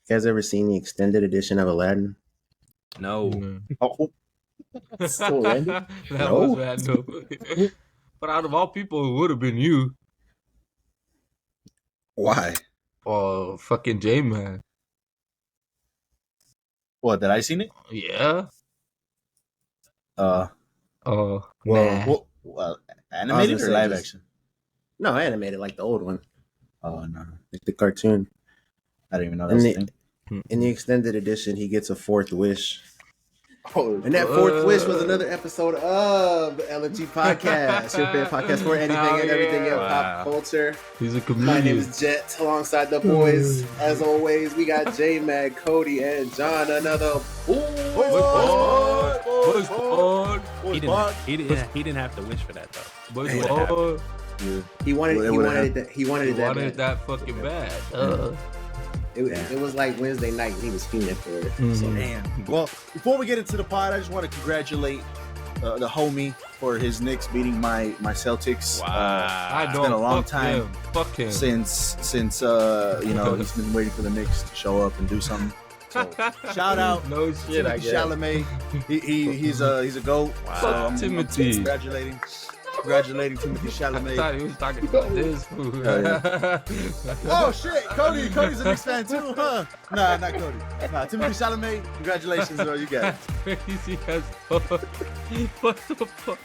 You guys ever seen the extended edition of Aladdin? No. Oh, So Randy? That No. was random. But out of all people, it would have been you. why? Oh, fucking J-Man. What, did I seen it? Yeah. Well, Oh, Nah. animated gonna or say live just- action? No, animated like the old one, Oh, no. like the cartoon. I didn't even know that And was a the- thing. In the extended edition, he gets a fourth wish. Oh, And that fourth wish was another episode of the LFG Podcast, your favorite podcast for anything and everything in Wow. pop culture. he's a My comedian. name is Jet, alongside the boys. As always, we got J-Mag, Cody, and John. Another Boys, boys, He didn't have to wish for that though. boys, Hey, boys. He wanted It it. would've He wanted He it that wanted bad. that fucking bad. It was like Wednesday night. He was fiending for it. So, Mhm. Man. Well, before we get into the pod, I just want to congratulate the homie for his Knicks beating my Celtics. I It's don't. been a long Fuck time him. Fuck him. Since he's been waiting for the Knicks to show up and do something. So shout out No shit, I Timothy guess. Chalamet. He's a goat. Wow. So I'm Timothy. congratulating Timothy I Chalamet. thought he was talking about this fool. Oh shit, Cody's a Knicks fan too, huh? Nah, not Cody. Nah, Timothy Chalamet, congratulations, bro. You got it. Crazy as fuck. What the fuck?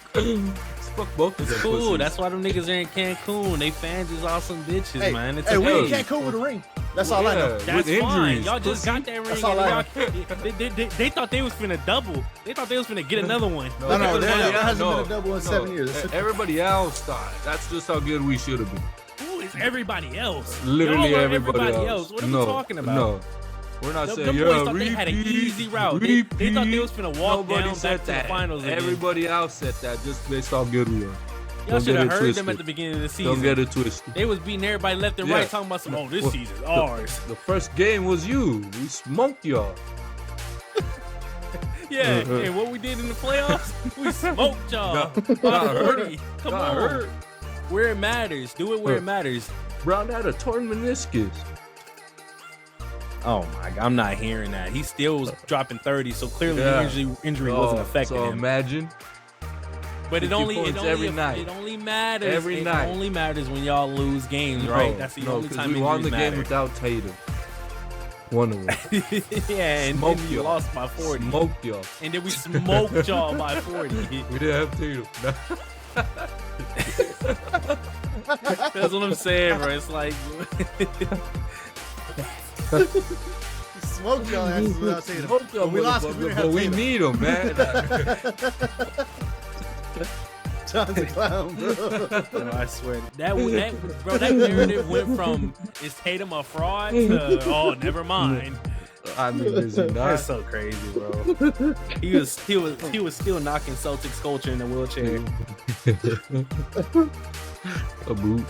Fuck both of It's them cool. pussies. That's why them niggas are in Cancun. They fans is awesome bitches, Hey, man. It's hey, we okay. can't come with a ring. That's all I know. Yeah, That's with fine. injuries. Y'all just got that ring. That's all And I they thought they was finna double. They thought they was finna get another one. No, everybody that else- hasn't been a double in 7 years. Everybody else thought. That's just how good we should have been. Who is everybody else? Literally Y'all are everybody else. What are no, we talking about? No, we're not Them saying. boys Yeah, thought they had an repeat, easy route. They thought they was finna walk Nobody down said back to that. the finals again. Everybody else said that just based how good we are. Y'all Don't should get have it heard them twisted. at the beginning of the Don't season. get it twisted. They was beating everybody left and Yeah. right, talking about some. Oh, this Well, season's ours. The first game was you. We smoked y'all. Yeah, and what we did in the playoffs, we smoked y'all. Got By 40. Come Got on, hurt. where it matters. Do it where it matters. Brown had a torn meniscus. Oh my God, I'm not hearing that. He still was dropping 30, so clearly Yeah. the injury wasn't affecting so him. imagine. But it 50 only points every night. It only matters. Every it night. only matters when y'all lose games, No, right? That's the no, only 'cause time we won the injuries game matter. without Tatum. One of them. Yeah, and Smoked then we y'all. lost by 40. Smoked y'all. And then we smoked y'all by 40. We didn't have Tatum. That's what I'm saying, bro. It's like Smoked y'all asses without saying it. Smoked y'all, But we lost 'cause we motherfucker, didn't but have we Tatum. need him, man. John's a clown, bro. bro, I swear that narrative went from is Tatum a fraud to oh never mind. I mean, is he not? That's so crazy, bro. He was still knocking Celtics culture in the wheelchair. A boot.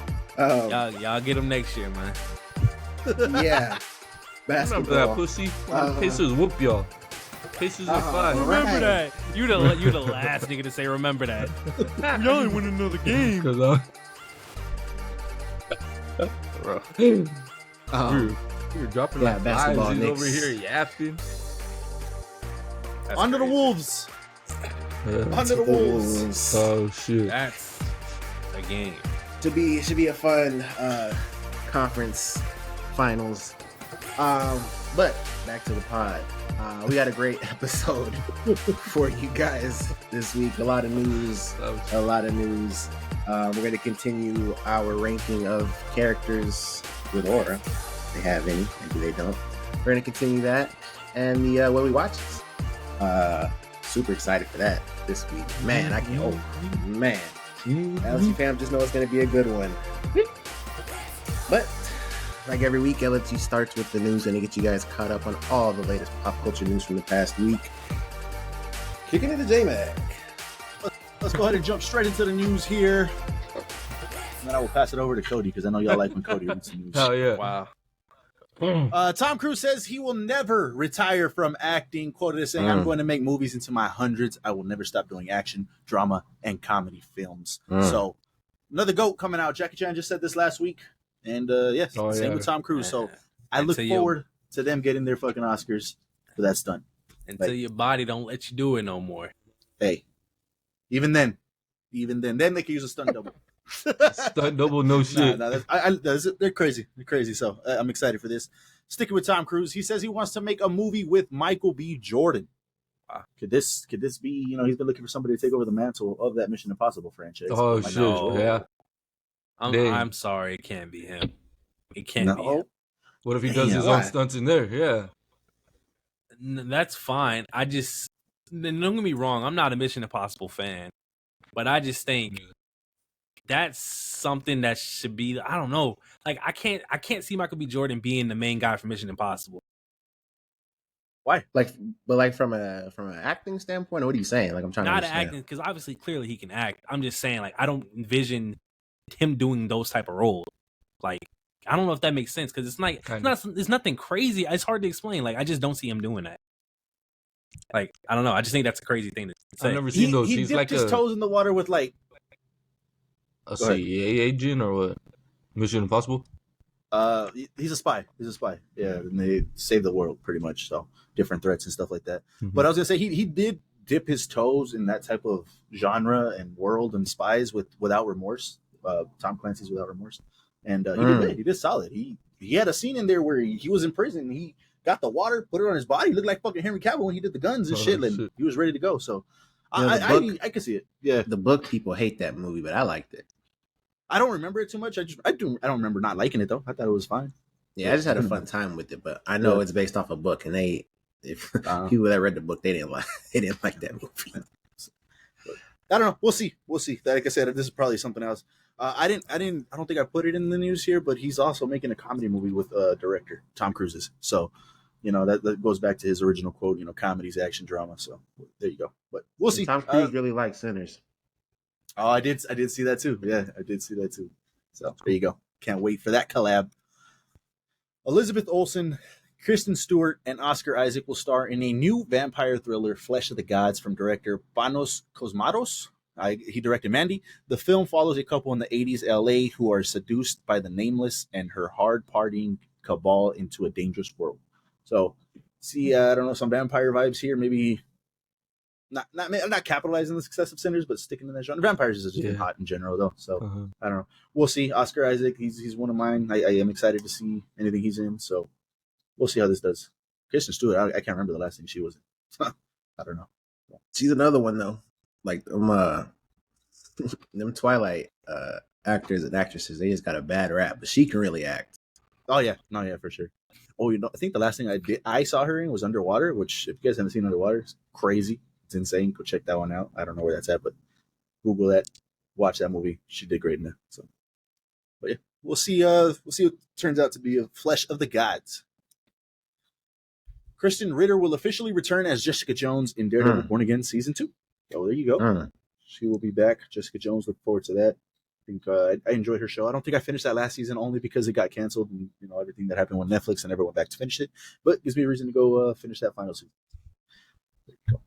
Y'all get him next year, man. yeah. Remember that Basketball. pussy? Uh-huh. Pacers whoop y'all. Pacers are Uh-huh. fine. Remember Right. that. You the last nigga to say remember that. Y'all ain't win another game. Because we were dropping Yeah, like basketball fives. He's Knicks. over here yapping. Under the Wolves. Under the Wolves. Oh shit. That's a game. Should be a fun conference finals. But back to the pod. We got a great episode for you guys this week. A lot of news. We're going to continue our ranking of characters with aura. If they have any, maybe they don't. We're going to continue that. And the what we watches. Super excited for that this week. Man, I can't. Oh, man. LFG fam, just know it's going to be a good one. But like every week, LFG starts with the news and to get you guys caught up on all the latest pop culture news from the past week. Kicking it to J-Mac. Let's go ahead and jump straight into the news here. And then I will pass it over to Cody because I know y'all like when Cody reads the news. Hell yeah. Wow. Tom Cruise says he will never retire from acting. Quoted as saying, I'm going to make movies into my hundreds. I will never stop doing action, drama, and comedy films. So another GOAT coming out. Jackie Chan just said this last week. And yes, Oh, same yeah. with Tom Cruise. So I And look to forward to them getting their fucking Oscars for that stunt. Until your body don't let you do it no more. Hey, even then they can use a stunt double. Stunt double, no shit. They're crazy. They're crazy. So I'm excited for this. Sticking with Tom Cruise, he says he wants to make a movie with Michael B. Jordan. Could this be? He's been looking for somebody to take over the mantle of that Mission Impossible franchise. Oh shit! no. Yeah. I'm sorry, it can't be him. It can't be him. What if he does his own stunts in there? Yeah. That's fine. Don't get me wrong. I'm not a Mission Impossible fan, but I just think that's something that should be. I don't know. Like I can't see Michael B. Jordan being the main guy for Mission Impossible. Why? But from an acting standpoint, what are you saying? Like I'm trying not to understand. acting because obviously clearly he can act. I'm just saying like I don't envision him doing those type of roles. Like I don't know if that makes sense because it's nothing crazy. It's hard to explain. Like I just don't see him doing that. Like I don't know. I just think that's a crazy thing to say. I've never seen those. He He's dipped like his toes in the water with like a CIA agent or what? Mission Impossible. He's a spy. Yeah, and they save the world pretty much. So different threats and stuff like that. Mm-hmm. But I was gonna say he did dip his toes in that type of genre and world and spies without remorse. Tom Clancy's Without Remorse, and he did solid. He had a scene in there where he was in prison. He got the water, put it on his body. He looked like fucking Henry Cavill when he did the guns and shit. And he was ready to go. So I can see it. Yeah, the book people hate that movie, but I liked it. I don't remember it too much. I don't remember not liking it though. I thought it was fine. Yeah, I just had a fun time with it, but I know it's based off a book, and if people that read the book, they didn't like that movie. I don't know. We'll see. Like I said, this is probably something else. I don't think I put it in the news here, but he's also making a comedy movie with director Tom Cruise. So, that goes back to his original quote. Comedies, action, drama. So there you go. But we'll see. Tom Cruise really likes Sinners. Oh, I did see that too. Yeah, I did see that too. So there you go. Can't wait for that collab. Elizabeth Olsen, Kristen Stewart, and Oscar Isaac will star in a new vampire thriller, Flesh of the Gods, from director Panos Cosmatos. He directed Mandy. The film follows a couple in the 80s LA who are seduced by the Nameless and her hard-partying cabal into a dangerous world. So, see, I don't know, some vampire vibes here. Maybe not capitalizing the success of Sinners, but sticking in that genre. Vampires is just hot in general, though. So, I don't know. We'll see. Oscar Isaac, he's one of mine. I am excited to see anything he's in. So, we'll see how this does. Kristen Stewart, I can't remember the last thing she was in. I don't know. She's another one, though. Like them Twilight actors and actresses, they just got a bad rap, but she can really act. Oh yeah, no, yeah, for sure. Oh, I think the last thing I saw her in was Underwater, which if you guys haven't seen Underwater, it's crazy. It's insane. Go check that one out. I don't know where that's at, but Google that, watch that movie. She did great in it. So, but yeah, we'll see what turns out to be a Flesh of the Gods. Kristen Ritter will officially return as Jessica Jones in Daredevil Born Again Season 2. Oh, there you go. She will be back. Jessica Jones, look forward to that. I think I enjoyed her show. I don't think I finished that last season only because it got canceled and everything that happened with Netflix. I never went back to finish it, but it gives me a reason to go finish that final season. There you go.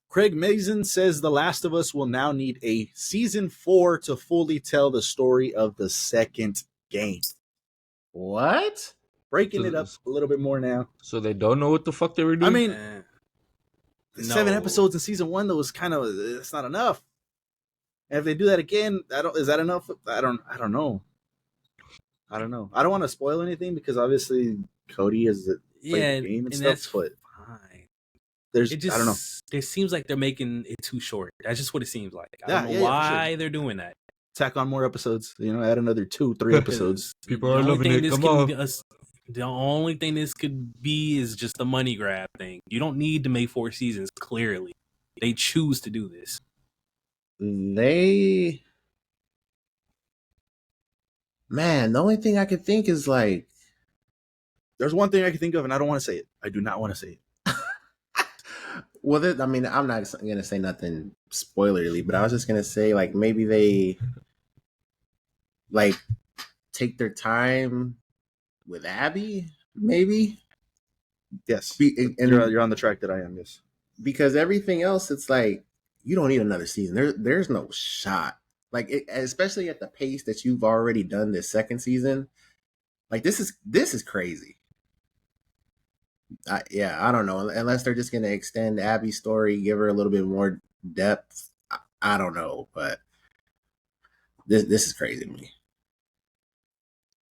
Craig Mazin says The Last of Us will now need a season 4 to fully tell the story of the second game. What? Breaking it up a little bit more now. So they don't know what the fuck they were doing? I mean, 7 episodes in season 1, that was it's not enough. And if they do that again, is that enough? I don't know. I don't want to spoil anything because obviously Cody has played the game and stuff, that's but fine. I don't know. It seems like they're making it too short. That's just what it seems like. I don't know why they're doing that. Tack on more episodes. Add another 2-3 episodes. People are loving it. Come on. The only thing this could be is just the money grab thing. You don't need to make 4 seasons, clearly. They choose to do this. The only thing I could think is like... There's one thing I can think of, and I don't want to say it. I do not want to say it. Well, I'm not going to say nothing spoilerly, but I was just going to say, like, maybe they, like, take their time with Abby, maybe? Yes. And you're on the track that I am, yes. Because everything else, it's like, you don't need another season. There's no shot. Like, especially at the pace that you've already done this second season, Like this is crazy. I don't know. Unless they're just gonna extend Abby's story, give her a little bit more depth. I don't know, but this is crazy to me.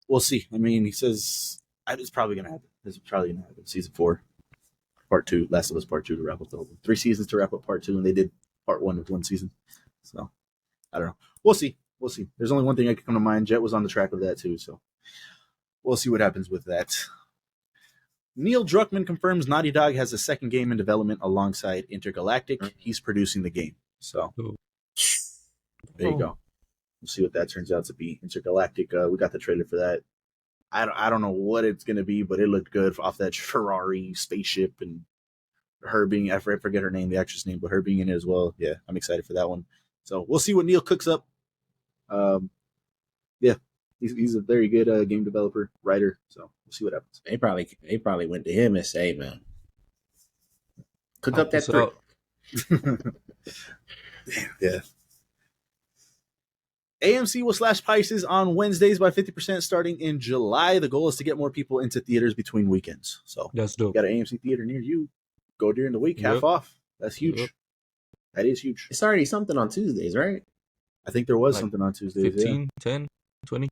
We'll see. I mean, he says it's probably gonna happen. This is probably gonna happen. Season 4, Part 2, Last of Us Part 2 to wrap up the whole 3 seasons to wrap up Part 2, and they did Part 1 with 1 season. So I don't know. We'll see. We'll see. There's only one thing that could come to mind. Jet was on the track of that too, so we'll see what happens with that. Neil Druckmann confirms Naughty Dog has a second game in development alongside Intergalactic. He's producing the game. So there you go. We'll see what that turns out to be. Intergalactic, we got the trailer for that. I don't know what it's going to be, but it looked good off that Ferrari spaceship and her being, I forget her name, the actress name, but her being in it as well. Yeah, I'm excited for that one. So we'll see what Neil cooks up. Yeah, he's a very good game developer, writer. So we'll see what happens. They probably went to him and say, man, cook up that 3. Yeah. AMC will slash prices on Wednesdays by 50% starting in July. The goal is to get more people into theaters between weekends. So That's dope. you got an AMC theater near you, go during the week, half Yep. off. That's huge. Yep. That is huge. It's already something on Tuesdays, right? I think there was Like something on Tuesdays. 15, 10, 20.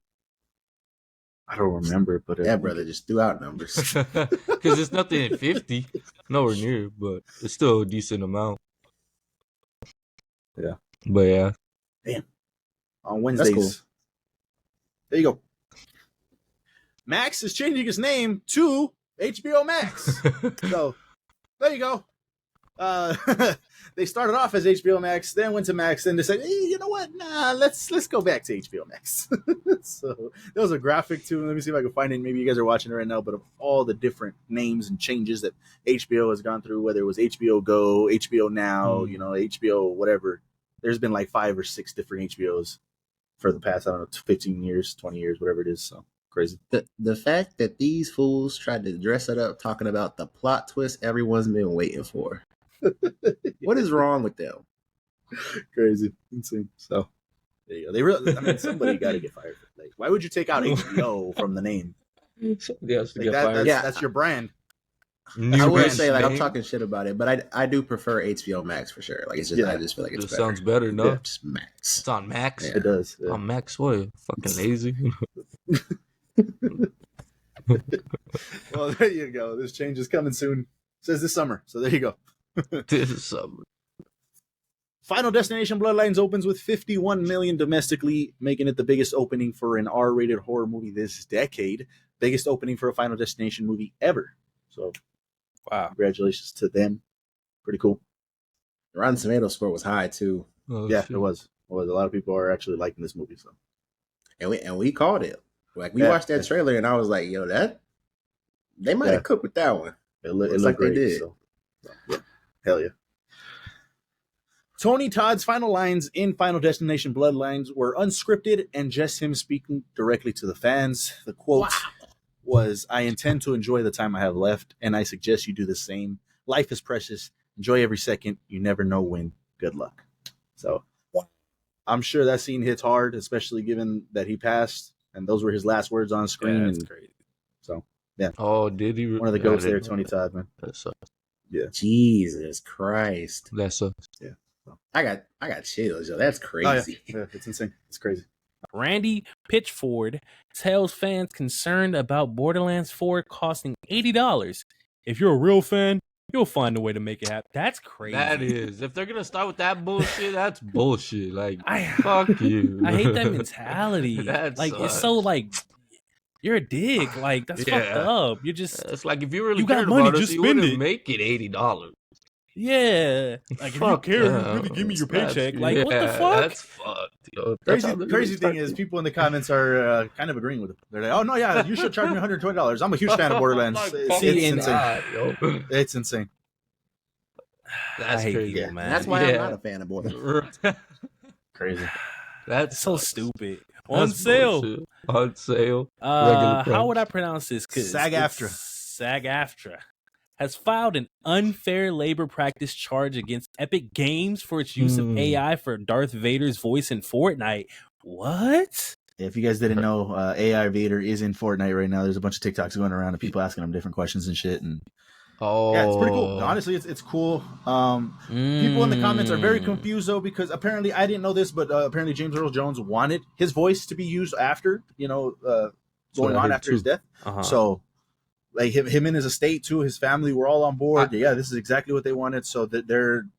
I don't remember, but That brother just threw out numbers. Because it's nothing at 50. Nowhere near, but it's still a decent amount. Yeah. But yeah. on Wednesdays. cool. There you go. Max is changing his name to HBO Max. So there you go. They started off as HBO Max, then went to Max, then they said, hey, you know what? Nah, let's go back to HBO Max. So there was a graphic too. Let me see if I can find it. Maybe you guys are watching it right now, but of all the different names and changes that HBO has gone through, whether it was HBO Go, HBO Now, HBO whatever, there's been like 5 or 6 different HBOs for the past, I don't know, 15 years, 20 years, whatever it is. So crazy. The fact that these fools tried to dress it up talking about the plot twist everyone's been waiting for. What is wrong with them? Crazy, insane. So there you go. They really, I mean, somebody got to get fired. Like, why would you take out HBO from the name? Somebody has to Like, get fired. that's your brand. New I would brand say like I'm name. talking shit about it, but I do prefer HBO Max for sure. Like it's just I just feel like it's It better. sounds better, no? Yeah. Just Max. It's on Max. Yeah. It does. Yeah. On Max, what? Fucking lazy. Well, there you go. This change is coming soon. It says this summer. So there you go. This is something. Final Destination Bloodlines opens with 51 million domestically, making it the biggest opening for an R-rated horror movie this decade. Biggest opening for a Final Destination movie ever. So Wow. congratulations to them. Pretty cool. Rotten Tomato score was high too, Oh, Yeah, shit. it was. A lot of people are actually liking this movie. So and we called it. Like we Yeah. watched that trailer, and I was like, "Yo, that they might Yeah. have cooked with that one." it Looks looked like they great. did. So, yeah. Hell yeah. Tony Todd's final lines in Final Destination Bloodlines were unscripted and just him speaking directly to the fans. The quote was, I intend to enjoy the time I have left, and I suggest you do the same. Life is precious. Enjoy every second. You never know when. Good luck. So I'm sure that scene hits hard, especially given that he passed, and those were his last words on screen. Yeah, that's And crazy. so, Oh, did he? one of the Yeah, I goats didn't there, know Tony that. Todd, man. That sucks. Jesus Christ! That sucks. I got chills. Yo, that's crazy. Yeah, it's insane. It's crazy. Randy Pitchford tells fans concerned about Borderlands 4 costing $80. If you're a real fan, you'll find a way to make it happen. That's crazy. That is. If they're gonna start with that bullshit, that's bullshit. Like, I fuck you. I hate that mentality. That like it's sucks. so like you're a dick. Like that's fucked Yeah. up. You're just It's like if you really You got cared money, about us, just you spend wouldn't it. make it $80. yeah. Like if you care, really give me your paycheck. Like what the fuck? That's fucked. Yo. That's how they're Crazy gonna thing is, start- people in the comments are kind of agreeing with it. They're like, "Oh no, yeah, you should charge me $120." I'm a huge fan of Borderlands. Like, It's, fucking it's insane. God, yo. It's insane. That's I hate crazy. people, man. That's why I'm Yeah. not a fan of Borderlands. Crazy. That's It's so sucks. stupid. On That's sale. bullshit. On sale. Regular How price. would I pronounce this? 'Cause SAG-AFTRA. it's SAG-AFTRA has filed an unfair labor practice charge against Epic Games for its use of AI for Darth Vader's voice in Fortnite. What? If you guys didn't know, AI Vader is in Fortnite right now. There's a bunch of TikToks going around of people asking him different questions and shit. And yeah, it's pretty cool. Honestly, it's cool. People in the comments are very confused though, because apparently I didn't know this, but apparently James Earl Jones wanted his voice to be used after, going on after his death. So like him and his estate too, his family were all on board. Yeah, this is exactly what they wanted. So that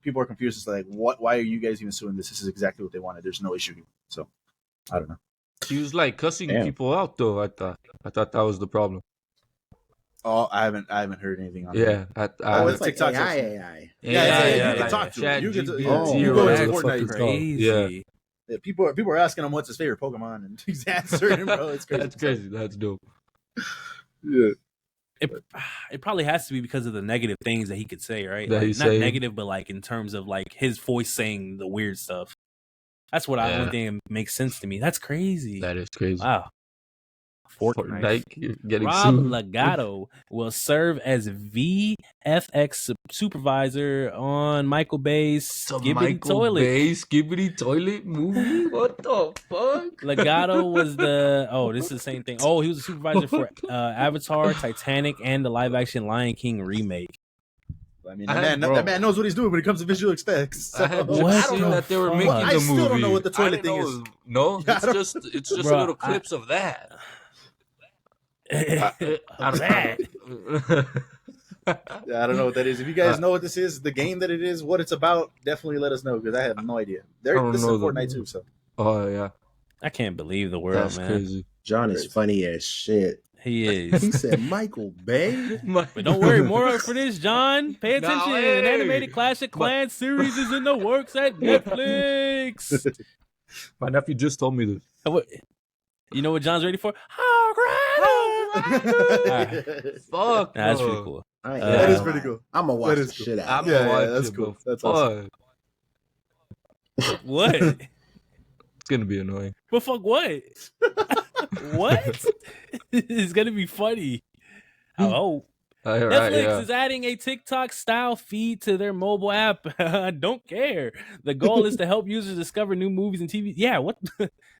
people are confused. It's like, why are you guys even suing this? This is exactly what they wanted. There's no issue here. So I don't know. He was like cussing people out though. I thought that was the problem. Oh, I haven't heard anything on Yeah, that. it's like TikTok AI. Yeah, you can talk to him. You can you go into Fortnite. Crazy. Yeah, people are asking him what's his favorite Pokemon, and he's answering, bro. It's crazy. That's crazy. That's dope. Yeah. It probably has to be because of the negative things that he could say, right? That Like, he's not saying. negative, but like in terms of like his voice saying the weird stuff. That's what I don't think makes sense to me. That's crazy. That is crazy. Wow. Fortnite. You're getting Rob sued. Legato will serve as VFX supervisor on Michael Bay's Skibidi Toilet. Bay Skibidi Toilet movie? What the fuck? Legato was this is the same thing. Oh, he was a supervisor for Avatar, Titanic, and the live-action Lion King remake. I mean, that man knows what he's doing when it comes to visual effects. So, I had What just the seen that they were fuck? making the I movie. still don't know what the toilet I didn't thing know is. it was- No, Yeah, it's just Bro, little clips of that. That. Yeah, I don't know what that is. If you guys know what this is, the game that it is, what it's about, definitely let us know, because I have no idea. This is Fortnite too, so. Oh yeah, I can't believe the world, that's man. crazy. John is funny as shit. He He is. said Michael Bay. But don't worry, more for this, John. Pay No, attention. hey. An animated Clash of Clans series is in the works at Netflix. My nephew just told me this. You know what John's ready for? Fuck, That's bro. pretty cool. That is pretty cool. I'm gonna watch That the is cool. shit out. I'm of it. Yeah, gonna watch that's it, cool. but That's fuck. awesome. What? It's gonna be annoying. But fuck what? What? It's gonna be funny. I hope. Netflix is adding a TikTok style feed to their mobile app. Don't care. The goal is to help users discover new movies and TV. Yeah, what?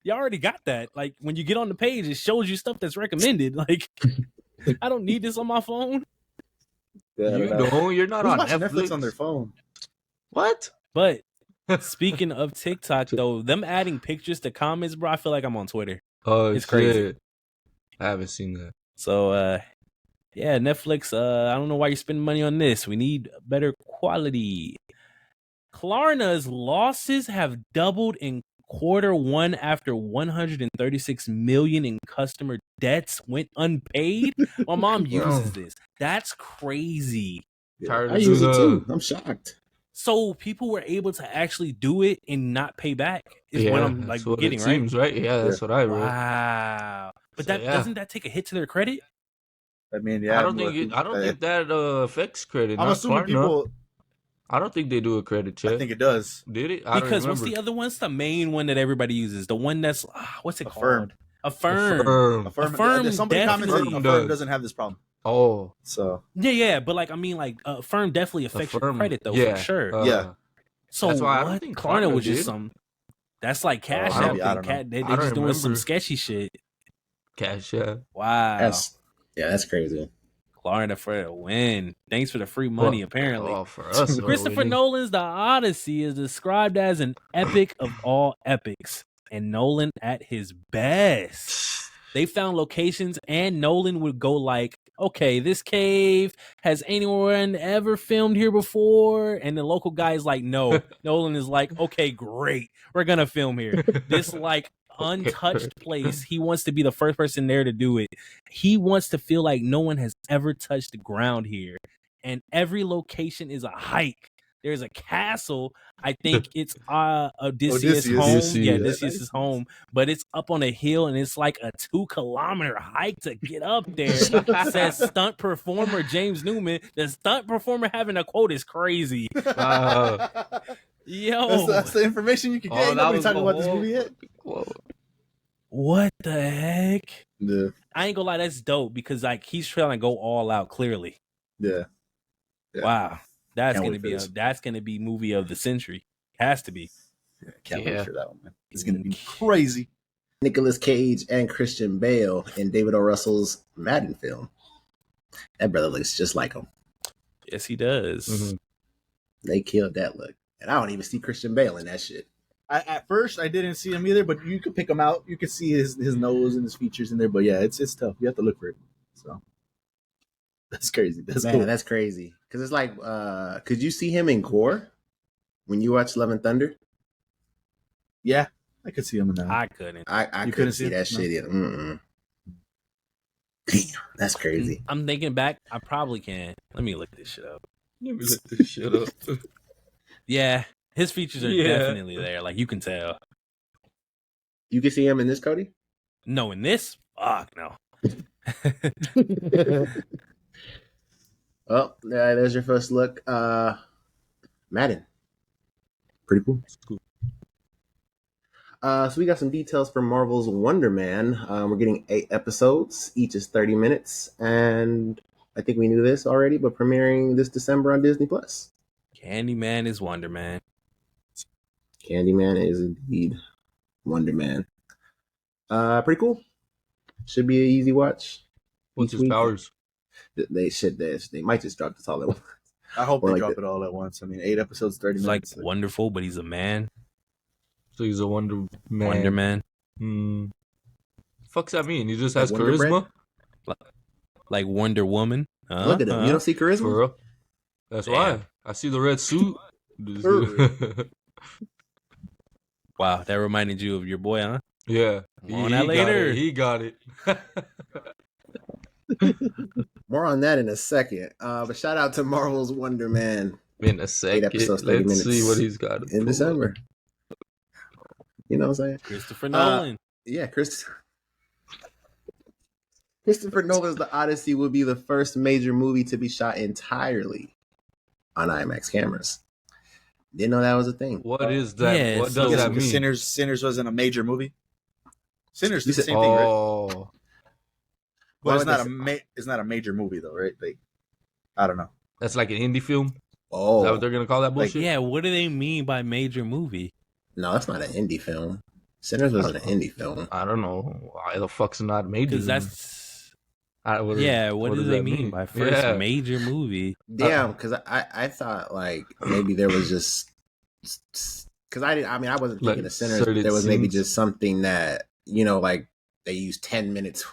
You already got that. Like when you get on the page, it shows you stuff that's recommended. Like I don't need this on my phone. Yeah, I You don't know. know, you're not Who's on watching Netflix. Netflix on their phone? What? But speaking of TikTok, though, them adding pictures to comments, bro, I feel like I'm on Twitter. Oh, It's crazy. shit. I haven't seen that. So, yeah, Netflix, I don't know why you're spending money on this. We need better quality. Klarna's losses have doubled in Q1 after 136 million in customer debts went unpaid. My mom uses this. That's crazy. Tired I of use doing it too. I'm shocked. So people were able to actually do it and not pay back. Is what I'm like that's what getting, it right? seems, right? Yeah, that's what I read. Wow. But So, that yeah. doesn't that take a hit to their credit? I mean, yeah. I don't think that affects credit. I'm not assuming Klarna. people. I don't think they do a credit check. I think it does. Did it? I Because don't what's remember. the other one? It's the main one that everybody uses. The one that's what's it Affirmed. called? Affirm. Affirm. Somebody commented definitely Affirm doesn't have this problem. Oh, So Yeah, but like I mean, like Affirm definitely affects your Affirm. credit though, Yeah. for sure. Yeah. So That's why I don't what? think Klarna Klarna was just did. some. That's like Cash I App. don't know. They I don't just doing some remember. sketchy shit. cash yeah. Wow. That's crazy. Klarna for the win. Thanks for the free money, apparently. Oh, for us. Christopher Nolan's The Odyssey is described as an epic of all epics, and Nolan at his best. They found locations, and Nolan would go like, okay, this cave, has anyone ever filmed here before? And the local guy is like, no. Nolan is like, okay, great. We're going to film here. This like untouched place. He wants to be the first person there to do it. He wants to feel like no one has ever touched the ground here. And every location is a hike. There's a castle. I think it's Odysseus' home. Odysseus. Yeah, Yeah. Odysseus' home. But it's up on a hill and it's like a 2-kilometer hike to get up there. Says stunt performer James Newman. The stunt performer having a quote is crazy. Yo, that's the information you can get. Oh, Ain't that nobody was talking the about this whole- movie yet. Whoa. what the heck? Yeah. I ain't gonna lie, that's dope because like he's trying to go all out clearly. Yeah. Yeah. Wow. That's Can't gonna wait be for this. that's gonna be movie of the century. Has to be. Can't Yeah. wait for that one, man. It's gonna be crazy. Nicolas Cage and Christian Bale in David O. Russell's Madden film. That brother looks just like him. Yes, he does. Mhm. They killed that look. And I don't even see Christian Bale in that shit. At first, I didn't see him either, but you could pick him out. You could see his nose and his features in there. But yeah, it's tough. You have to look for it. So that's crazy. That's Man, cool. that's crazy. Because it's like, could you see him in Gore when you watch Love and Thunder? Yeah, I could see him in that. I couldn't. I You couldn't couldn't see see that it? shit yet. Mm-mm. Damn, that's crazy. I'm thinking back. I probably can. Let me look this shit up. Let me let this shit up. Yeah, his features are Yeah. definitely there. Like you can tell. You can see him in this, Cody? No, in this, fuck no. Oh, there's your first look. Madden. Pretty cool. Cool. So we got some details from Marvel's Wonder Man. We're getting 8 episodes. Each is 30 minutes. And I think we knew this already, but premiering this December on Disney+. Candyman is Wonder Man. Candyman is indeed Wonder Man. Pretty cool. Should be an easy watch. What's Each his week. powers? They should. They might just drop this all at once. I hope Or they like drop the- it all at once. I mean, 8 episodes, 30 He's like minutes. wonderful, but he's a man. So he's a Wonder Man. Wonder Man. Hmm. Fuck's that mean? He just Like has Wonder Bread? charisma? Like Wonder Woman. Look at him. You don't see charisma? For real? That's Damn. why. I see the red suit. Wow, that reminded you of your boy, huh? Yeah. More on that later. He got it. More on that in a second. But shout out to Marvel's Wonder Man In a second. episodes, 30 Let's see minutes what he's got. to in pull December. You know what I'm saying? Christopher Nolan. Yeah, Christopher Nolan's The Odyssey will be the first major movie to be shot entirely on IMAX cameras. Didn't know that was a thing. What is that? Yeah, what so- does Yeah, that because mean? Sinners wasn't a major movie. Sinners You is the said- same thing, right? Oh. But Why it's would not they it's not a major movie though, right? Like, I don't know. That's like an indie film? Is that Oh, what they're going to call that Like, bullshit? Yeah, what do they mean by major movie? no, that's not an indie film. Sinners wasn't an indie film. I don't know. Why the fuck's it not major? Because then? that's What what do does they that mean by first Yeah. major movie? Damn, because I thought like maybe there was just because I wasn't thinking Like of Sinners. certain There was maybe scenes. just something that like they used 10 minutes.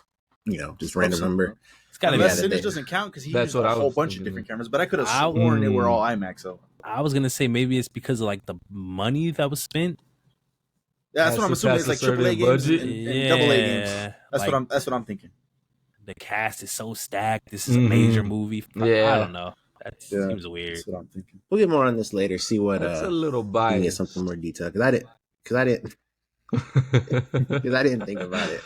Just random number. It's gotta be. Unless that Sinners they- doesn't count because he That's used what a I whole was bunch of thinking. different cameras. But I could have I- sworn they were all IMAX. So I was gonna say maybe it's because of like the money that was spent. yeah, that's Has what I'm to assuming. pass It's a like certain AAA games budget? and double A games. That's like, what I'm thinking. The cast is so stacked. This is Mhm. a major movie. Yeah. I don't know. That Yeah. seems weird. That's what I'm thinking. We'll get more on this later. See what That's a little we can get biased. something more detailed because I didn't think about it.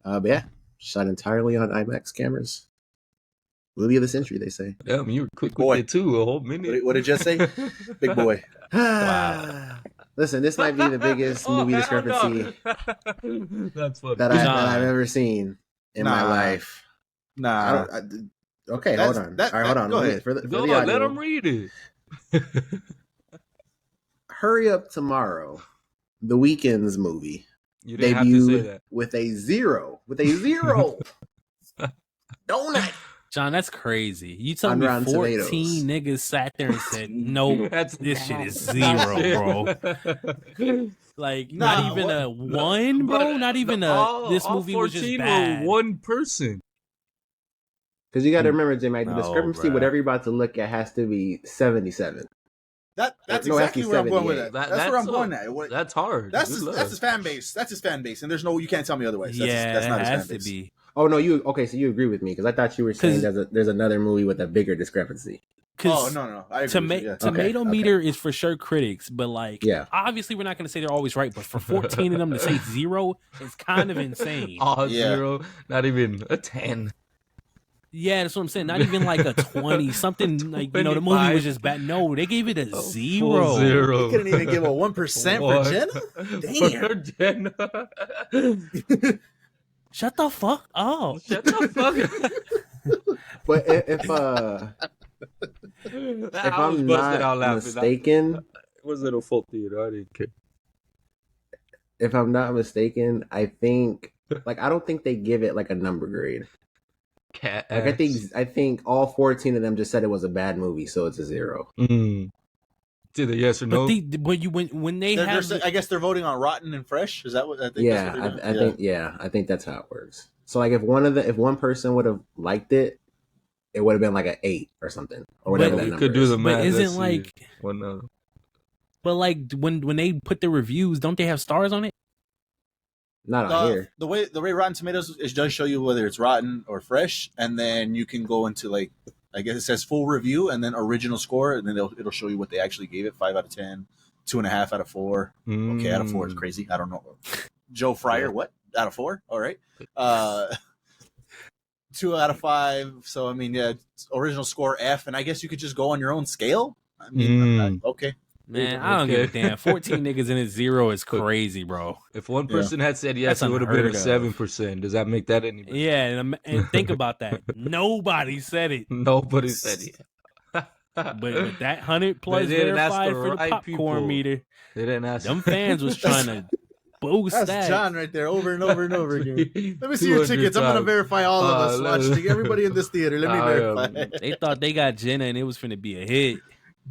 But yeah, shot entirely on IMAX cameras. Movie of the century, they say. Damn, you were quick Boy. with it too. A whole minute. What did you just say? Big boy. Wow. Listen, this might be the biggest Oh, movie hell discrepancy no. That's funny. that John. I've ever seen in my Nah. life. Nah. Okay, That's- hold on. that- All right, hold that- on. go Let me- ahead. For the Go on, let audio, him read it. Hurry Up Tomorrow, The Weeknd's movie, You didn't have to say debuted that. with a zero. Donut. John, that's crazy. You told On me Rotten 14 Tomatoes. niggas sat there and said, no, That's this shit is zero, bro. Like, Nah, not even what- a one, bro? But Not even all- this all movie was just 14 bad. were one person. Because you got to remember, Jim, like, the No, discrepancy, bruh. whatever you're about to look at, has to be 77. That's No, exactly actually where I'm going with 78. that. That's where I'm going at. That's hard. That's Good luck. his fan base. That's his fan base, and you can't tell me otherwise. Yeah, That's not it his fan has to base. be. Oh, no, so you agree with me, because I thought you were saying 'Cause- there's another movie with a bigger discrepancy. Oh no, I agree with you, yeah. Tomato Okay. meter is for sure critics, but like, Yeah. obviously we're not going to say they're always right. But for 14 of them to say zero is kind of insane. All Yeah. zero, not even a 10. Yeah, that's what I'm saying. Not even like a 20, something like the movie 25. was just bad. No, they gave it a Full zero. zero. You couldn't even give a 1% for What? Jenna. For Jenna. Shut the fuck up. Shut the fuck But if up. I was I'm busted out not laughing. mistaken, It was at a full theater. I didn't care. if I'm not mistaken, I think like I don't think they give it like a number grade. Cat Like I think all 14 of them just said it was a bad movie, so it's a 0. Mm. It's either yes or But no. when they They're, have I guess they're voting on rotten and fresh. Is that what I think? Yeah, that's what I think I think that's how it works. So like if one person would have liked it, it would have been like an 8 or something or whatever But that we number could do is. the math. but isn't Let's see. like One other. but like when they put the reviews, don't they have stars on it? Not on here. the way Rotten Tomatoes it does show you whether it's rotten or fresh, and then you can go into like I guess it says full review and then original score, and then it'll show you what they actually gave it: 5 out of 10, 2.5 out of 4. Okay, out of 4 is Mm. crazy. I don't know. Joe Fryer, Yeah. what? Out of 4? All right. 2 out of 5. So I mean, yeah, original score F, and I guess you could just go on your own scale. I mean, okay. Man, I don't give a Okay. damn. 14 niggas in a 0 is crazy, bro. If one Yeah. person had said yes, That's it would have been a unheard of. 7%. Does that make that any better? Yeah, and think about that. Nobody said it. Nobody said it. But that 100 plus They didn't ask verified the for the right popcorn people. meter. They didn't ask. Them fans was trying to boost That's that. John right there, over and over and over again. Let me see your 200 tickets. I'm gonna times. verify all of us. let- Watch everybody in this theater. Let me verify. They thought they got Jenna and it was finna be a hit.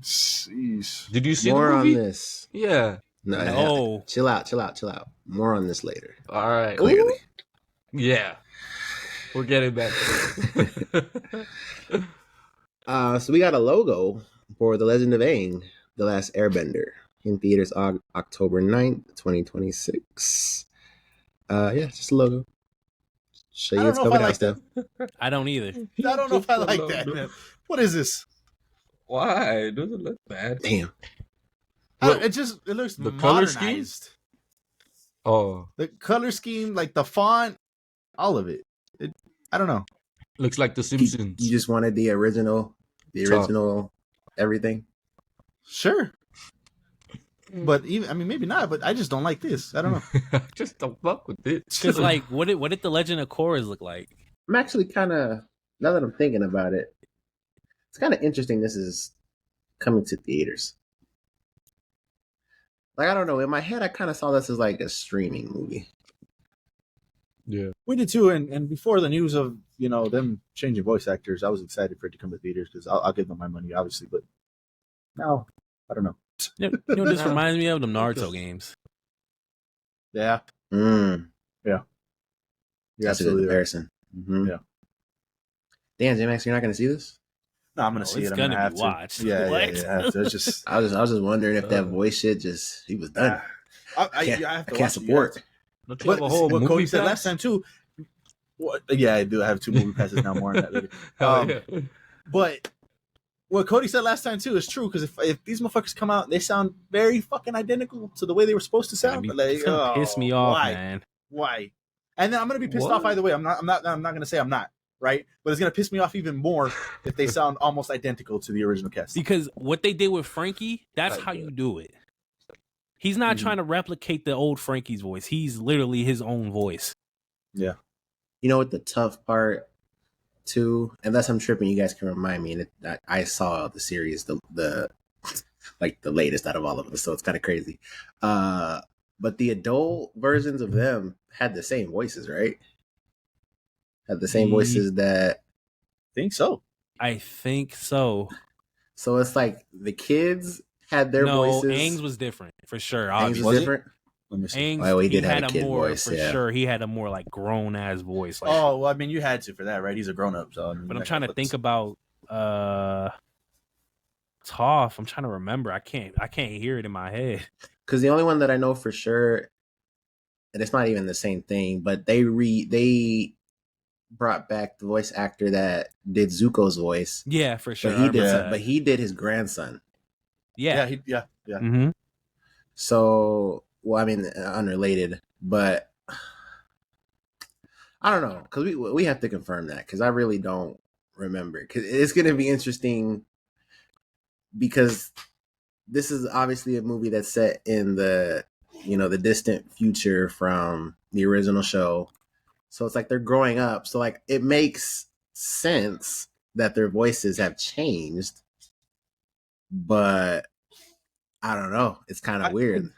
Sheesh. Did you see More the on movie? this. Yeah. No. Chill out. More on this later. All right. Clearly. Yeah. We're getting back to it. So we got a logo for The Legend of Aang, The Last Airbender, in theaters October 9th, 2026. Yeah, just a logo. Show I you don't it's know if coming I out like stuff. I don't either. I don't know if I like that, man. What is this? Why? It doesn't look bad. Damn. It looks The color scheme? modernized. Oh, The color scheme, like the font, all of it. I don't know. looks like The Simpsons. You just wanted the original everything. Sure. But even maybe not, but I just don't like this. I don't know. Just don't fuck with it. Because like, what did the Legend of Korra look like? I'm actually kind of, now that I'm thinking about it, it's kind of interesting this is coming to theaters. Like, I don't know. In my head, I kind of saw this as like a streaming movie. Yeah. We did too, and before the news of them changing voice actors, I was excited for it to come to theaters because I'll give them my money, obviously. But now, I don't know. You know what this reminds me of? Them Naruto games. Yeah, Mm, you're that's a good absolutely right. comparison. Mm-hmm. Yeah. Dan, J-Max, you're not going to see this? No, I'm gonna Oh, see it's it. I'm gonna gonna be have watched. to. Yeah, What? yeah. It's just. I was just wondering if that voice shit he was done. I can't, have to I can't watch it. support. Don't you have But a whole what movie Cody said pass? last time too. Yeah, I do. I have 2 movie passes now. More on that later. Hell yeah. But what Cody said last time too is true because if these motherfuckers come out, they sound very fucking identical to the way they were supposed to sound. It's gonna piss me off, why? man. Why? And then I'm gonna be pissed What? off either way. I'm not gonna say I'm not right, but it's gonna piss me off even more if they sound almost identical to the original cast. Because what they did with Frankie, that's how you do it. He's not Mhm. trying to replicate the old Frankie's voice. He's literally his own voice. Yeah. You know what the tough part too? Unless I'm tripping, you guys can remind me. And I saw the series, the like the latest out of all of them, so it's kind of crazy. But the adult versions of them had the same voices, right? Had the same voices that. Think so. I think so. So it's like the kids had their no, voices. Aang's was different for sure. Aang's Obviously, was Was it? different. Let me see. Aang's, Oh, he did have had a a kid more voice, for yeah. sure. He had a more like grown ass voice. Like, Oh well, I mean, you had to for that, right? He's a grown up, so. but I'm trying to think about Toph. I'm trying to remember. I can't hear it in my head. Because the only one that I know for sure, and it's not even the same thing, but they brought back the voice actor that did Zuko's voice, Yeah, for sure. but he did. remember But he did his grandson. Yeah. Yeah. Mm-hmm. So, well, I mean, unrelated, but I don't know because we have to confirm that because I really don't remember. Because it's going to be interesting because this is obviously a movie that's set in the distant future from the original show. So it's like they're growing up. So like it makes sense that their voices have changed, but I don't know. It's kind of weird.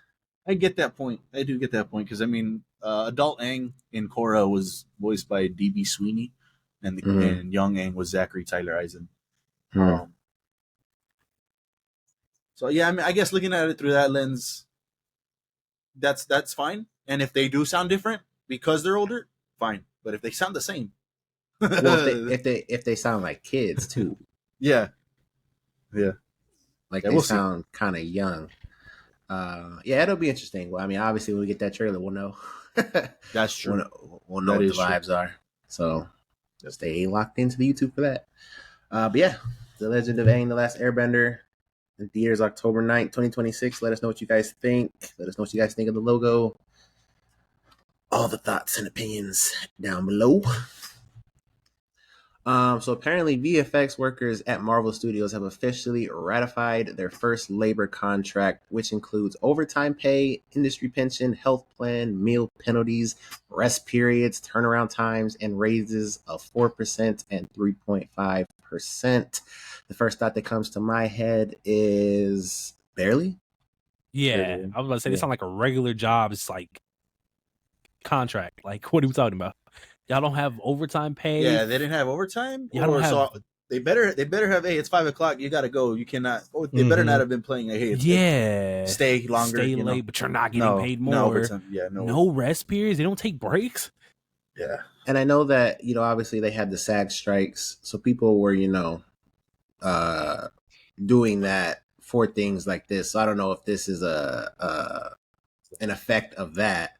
I get that point. I do get that point because I mean, adult Aang in Korra was voiced by D.B. Sweeney, and Mhm. and young Aang was Zachary Tyler Eisen. Hmm. So yeah, I mean, I guess looking at it through that lens, that's fine. And if they do sound different because they're older, fine. But if they sound the same, Well, if they sound like kids too, yeah, like Yeah, they we'll see. sound kind of young. Yeah, it'll be interesting. Well, I mean, obviously, when we get that trailer, we'll know. that's true. We'll know That what the is true. vibes are. So stay locked into the YouTube for that. But yeah, The Legend of Aang, The Last Airbender, in theaters October 9th, 2026. Let us know what you guys think. Let us know what you guys think of the logo. All the thoughts and opinions down below. So apparently VFX workers at Marvel Studios have officially ratified their first labor contract, which includes overtime pay, industry pension, health plan, meal penalties, rest periods, turnaround times, and raises of 4% and 3.5%. The first thought that comes to my head is barely. Yeah, I was about to say they sound like a regular job. It's like contract. Like, what are we talking about? Y'all don't have overtime pay. Yeah, they didn't have overtime. Y'all don't have. So they better have. Hey, it's 5:00. You got to go. You cannot. They better not have been playing. Hey, it's stay longer. Stay late, but you're not getting paid more. No overtime. Yeah, no rest periods. They don't take breaks. Yeah, and I know that obviously they had the SAG strikes, so people were doing that for things like this. So I don't know if this is an effect of that.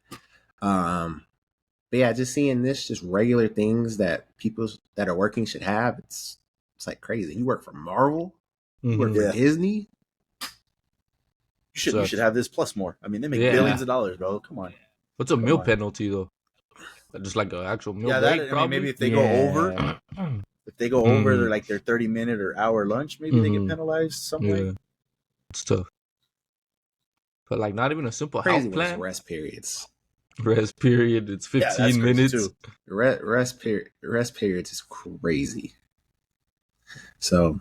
But yeah, just seeing this, just regular things that people that are working should have. It's like crazy. You work for Marvel, you work for Disney. You should have this plus more. I mean, they make billions of dollars, bro. Come on. What's a meal penalty though? Just like an actual meal break, that, I mean, maybe if they go over, they're like their 30-minute or hour lunch, maybe they get penalized some way. Yeah. It's tough. But like not even a simple Crazy health plan. Rest periods. Rest period. It's 15 minutes. Too. Rest periods is crazy. So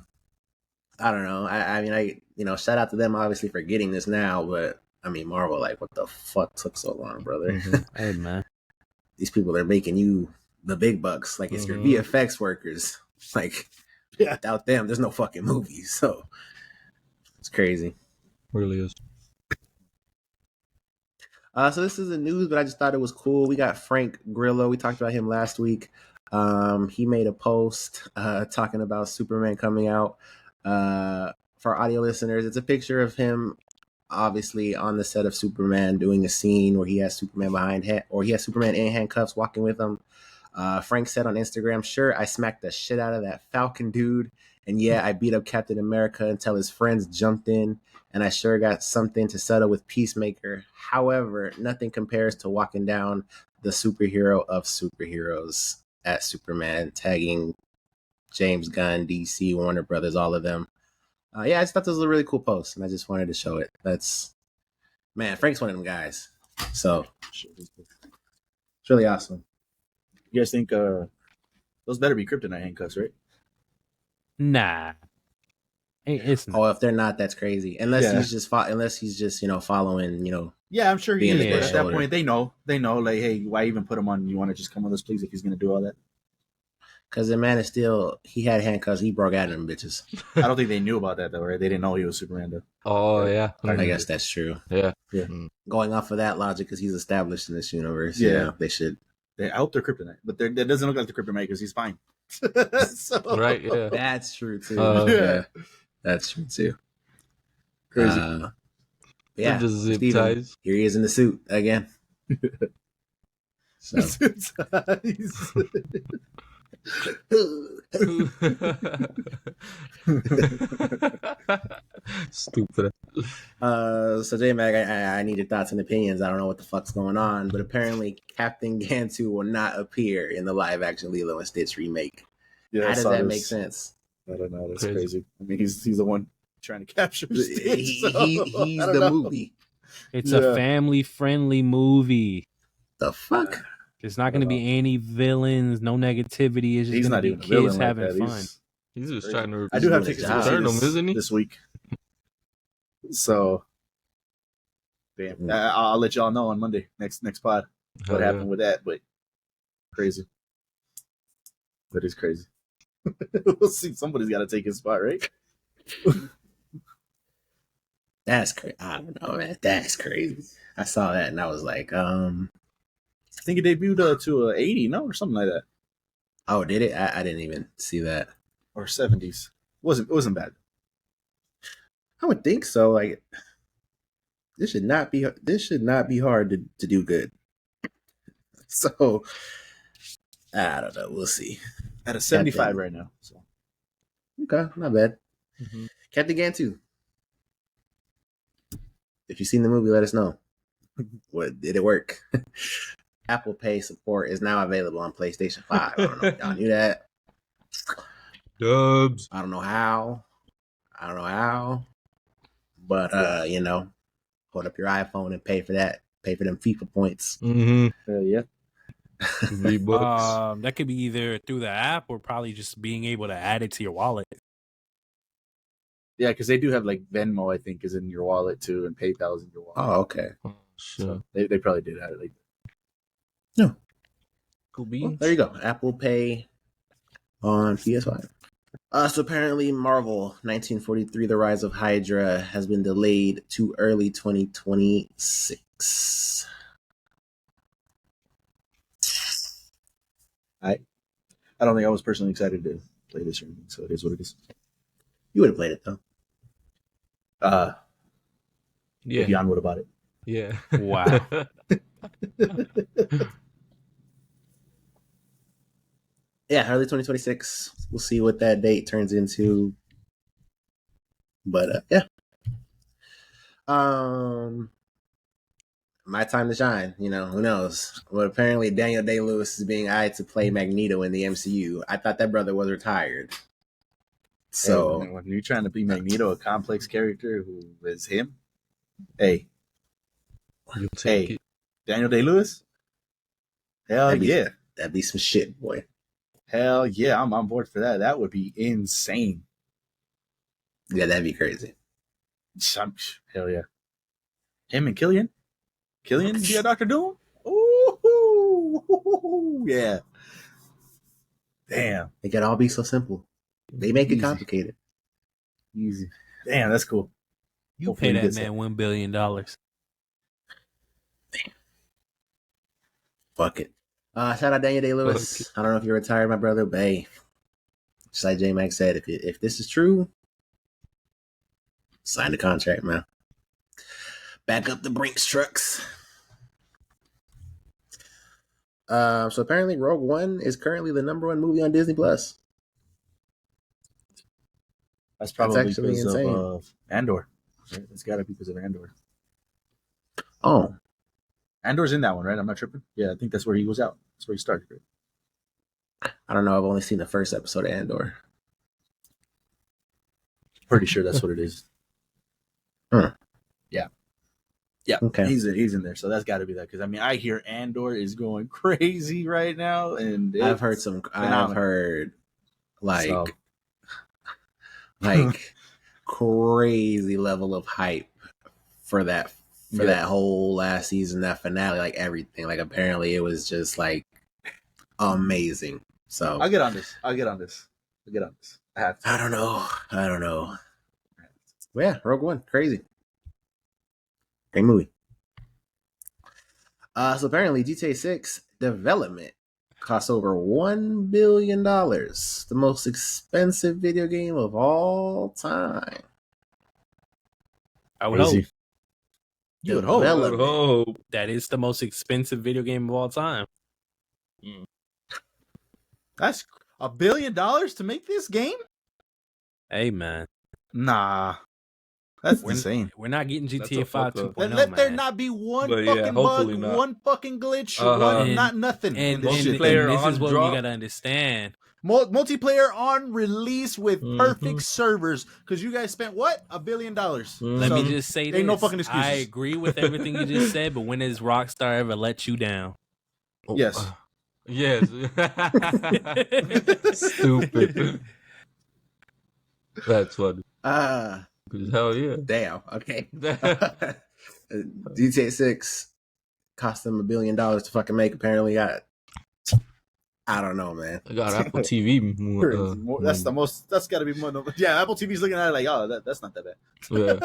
I don't know. I mean, shout out to them obviously for getting this now, but I mean, Marvel, like, what the fuck took so long, brother? Hey man, these people are making you the big bucks. Like, it's your VFX workers. Like, without them, there's no fucking movies. So it's crazy. Really is. So this is the news, but I just thought it was cool. We got Frank Grillo. We talked about him last week. He made a post talking about Superman coming out. For audio listeners, it's a picture of him, obviously on the set of Superman, doing a scene where he has Superman he has Superman in handcuffs walking with him. Frank said on Instagram, "Sure, I smacked the shit out of that Falcon dude, and yeah, I beat up Captain America until his friends jumped in. And I sure got something to settle with Peacemaker. However, nothing compares to walking down the superhero of superheroes at Superman, tagging James Gunn, DC, Warner Brothers, all of them. I just thought this was a really cool post, and I just wanted to show it. Frank's one of them guys. So it's really awesome. You guys think those better be kryptonite handcuffs, right? Nah. It's not. If they're not, that's crazy. Unless he's just following, Yeah, I'm sure he is. But at that shoulder. point, they know, like, hey, why even put him on? You want to just come with us, please, if he's going to do all that? Because the Man of Steel, he had handcuffs. He broke out of them bitches. I don't think they knew about that, though, right? They didn't know he was Superman, though. Oh, yeah. I guess that's true. Yeah. Going off of that logic, because he's established in this universe, they should. I hope they're kryptonite, but that doesn't look like the kryptonite because he's fine. Right, yeah. That's true, too. Yeah. That's true, too. Crazy. Yeah, Just zip Steven, ties. here he is in the suit again. So. Stupid. So J-Mag, I need your thoughts and opinions. I don't know what the fuck's going on, but apparently Captain Gantu will not appear in the live-action Lilo and Stitch remake. Yeah, how does that make sense? I don't know. That's crazy. I mean, he's the one trying to capture Stitch. He's the movie. It's a family-friendly movie. The fuck? There's not going to be any villains, no negativity. It's just he's going not to be even a villain kids like having that. fun. He's just trying to. I do have tickets to return him, isn't he? This week. So Damn. Mm. I'll let y'all know on Monday, next pod, what happened with that. But crazy. That is crazy. We'll see. Somebody's got to take his spot, right? That's crazy. I don't know, man. That's crazy. I saw that and I was like, I think it debuted to 80, no, or something like that, oh, did it? I didn't even see that. or 70s. It wasn't bad. I would think so. Like, this should not be hard to do good. So I don't know. We'll see. At a 75 Captain. right now. So Okay, not bad. Mm-hmm. Captain Gantu. If you've seen the movie, let us know. What did it work? Apple Pay support is now available on PlayStation 5. I don't know if y'all knew that. Dubs. I don't know how. But hold up your iPhone and pay for that. Pay for them FIFA points. Mm-hmm. yeah. V-Bucks. That could be either through the app or probably just being able to add it to your wallet. Yeah, because they do have like Venmo, I think, is in your wallet too, and PayPal is in your wallet. Oh, okay. Oh, shit. So they probably did that. Like, Cool Well, beans. there you go. Apple Pay on PS5. So apparently Marvel 1943, The Rise of Hydra has been delayed to early 2026. I don't think I was personally excited to play this or anything, so it is what it is. You would have played it though. Yeah. If Jan would have bought it. Yeah. Wow. Yeah, early 2026. We'll see what that date turns into. But yeah. My time to shine. Who knows? Well, apparently Daniel Day-Lewis is being eyed to play Magneto in the MCU. I thought that brother was retired. So Hey, when you're trying to be Magneto, a complex character who is him, hey, You take it. Daniel Day-Lewis, hell That'd be- yeah, that'd be some shit, boy. hell yeah, I'm on board for that. That would be insane. Yeah, that'd be crazy. Hell yeah, him and Killian be a Doctor Doom. Ooh, yeah. Damn, It could all be so simple. They make it Easy. complicated. easy. Damn, that's cool. You Hopefully pay he that gets man $1 billion. Fuck it. Shout out Daniel Day-Lewis. I don't know if you're retired, my brother, but hey, just like J Max said, if this is true, sign the contract, man. Back up the Brinks trucks. So apparently Rogue One is currently the #1 movie on Disney Plus. That's probably actually because insane. of Andor. Right? It's got to be because of Andor. Oh, Andor's in that one, right? I'm not tripping. Yeah, I think that's where he was out. That's where he started. Right? I don't know. I've only seen the first episode of Andor. Pretty sure that's what it is. Yeah, Okay. he's in there, so that's got to be that. Because I mean, I hear Andor is going crazy right now, and I've heard like So- like crazy level of hype for that whole last season, that finale, like everything. Like apparently it was just like amazing. So I'll get on this. I have to. I don't know. Well, yeah, Rogue One, crazy. Great movie. So apparently GTA 6 development costs over $1 billion. The most expensive video game of all time. I would hope Crazy. You would hope. Development. Oh, that is the most expensive video game of all time. That's $1 billion to make this game? Hey, man. Nah, that's We're- insane. We're not getting That's GTA a 5 fuck up. 2.0, Let there man. not be one But yeah, fucking bug, hopefully not. one fucking glitch, Uh-huh. one not nothing. in And, this and, shit. and Multiplayer this on is what drop. you gotta understand. Multiplayer on release with Mhm. perfect servers because you guys spent what $1 billion. Let me just say this. ain't no fucking excuses. I agree with everything you just said, but when has Rockstar ever let you down? Yes. yes. Stupid. That's funny. 'Cause hell yeah. Damn. Okay. GTA 6 cost them $1 billion to fucking make. Apparently, I don't know, man. I got Apple TV. That's got to be more. Yeah, Apple TV's looking at it like, oh, that's not that bad. Yeah.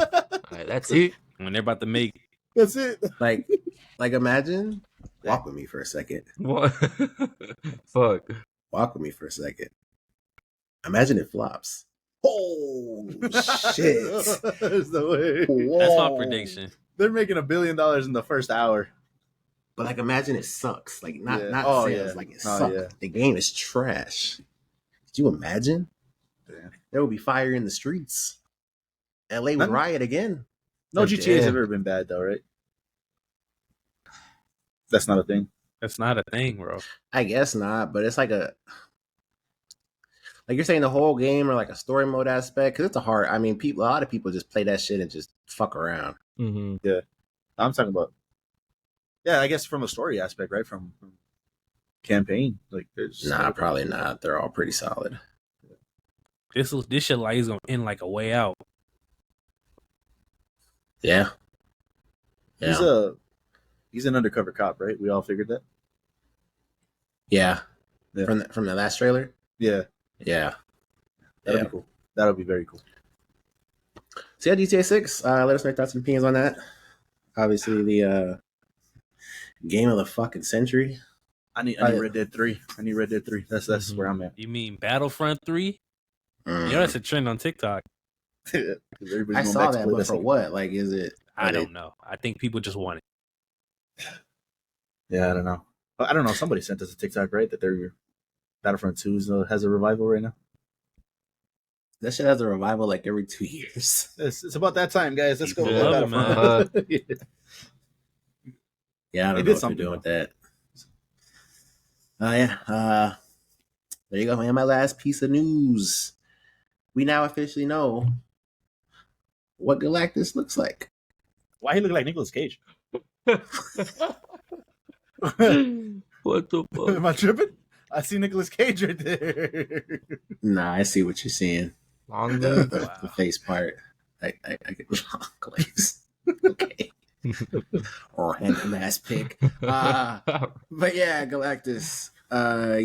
All right, that's it. When they're about to make That's it. Like imagine. Walk with me for a second. What? Fuck. Walk with me for a second. Imagine it flops. Oh shit! There's no way. that's my Whoa. prediction. They're making $1 billion in the first hour. But like, imagine it sucks. Like not Yeah. not Oh, sales. yeah. Like it Oh, sucks. yeah. The game is trash. Could you imagine? Yeah. There would be fire in the streets. LA would riot again. No GTA's Yeah. ever been bad though, right? That's not a thing. That's not a thing, bro. I guess not, but it's like you're saying the whole game or like a story mode aspect, because it's a hard. I mean, a lot of people just play that shit and just fuck around. Mm-hmm. I'm talking about. Yeah, I guess from a story aspect, right? From campaign, like there's Nah, probably not. They're all pretty solid. This shit like is gonna end like a way out. Yeah. Yeah. He's an undercover cop, right? We all figured that. Yeah. Yeah. From the last trailer. Yeah, Yeah. that'll Yeah. be cool. That'll be very cool. So yeah, GTA 6. Let us know your thoughts and opinions on that. Obviously, the game of the fucking century. I need Red Dead 3. I need Red Dead 3. That's Mhm. where I'm at. You mean Battlefront 3? Mm. You know that's a trend on TikTok. Everybody's I going saw back to that, play but that for shit. what? Like, is it? I don't know. I think people just want it. Yeah, I don't know. I don't know. Somebody sent us a TikTok, right? That their Battlefront 2 has a revival right now. That shit has a revival like every 2 years. It's about that time, guys. Let's go. People with love it, Battlefront. Yeah, I They don't did know what something, they're doing with that. Yeah. There you go, man. My last piece of news. We now officially know what Galactus looks like. Why he look like Nicolas Cage? What the fuck? Am I tripping? I see Nicolas Cage right there. Nah, I see what you're seeing. Long The, leg? the face part. I get glaze. Okay. Or random ass pick. But yeah, Galactus.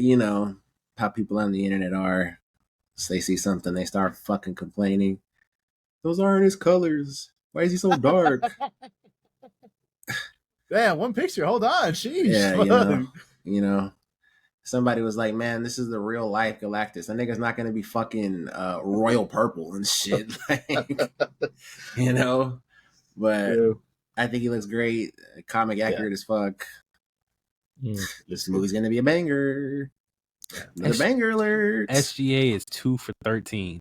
You know how people on the internet are. So they see something, they start fucking complaining. Those aren't his colors. Why is he so dark? Damn, one picture. Hold on. Sheesh. Yeah, you know. Somebody was like, man, this is the real life Galactus. That nigga's not gonna be fucking royal purple and shit. Like, you know? But Yeah. I think he looks great. Comic accurate as fuck. Mm. This movie's gonna be a banger. Another S- banger alert. SGA is 2 for 13.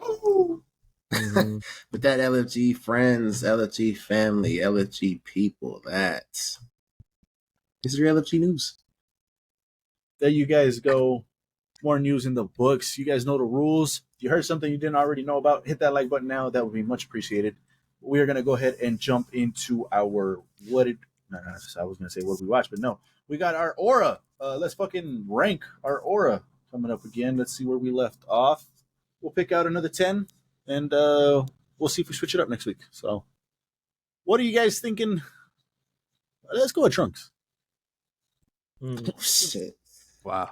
Oh. Mhm. But that LFG friends, LFG family, LFG people, that is your LFG news. There you guys go. More news in the books. You guys know the rules. If you heard something you didn't already know about, hit that like button now. That would be much appreciated. We are going to go ahead and jump into our I was going to say what we watched, but no. We got our aura. Let's fucking rank our aura coming up again. Let's see where we left off. We'll pick out another 10, and we'll see if we switch it up next week. So, what are you guys thinking? Let's go with Trunks. Mm. Oh, shit. Wow.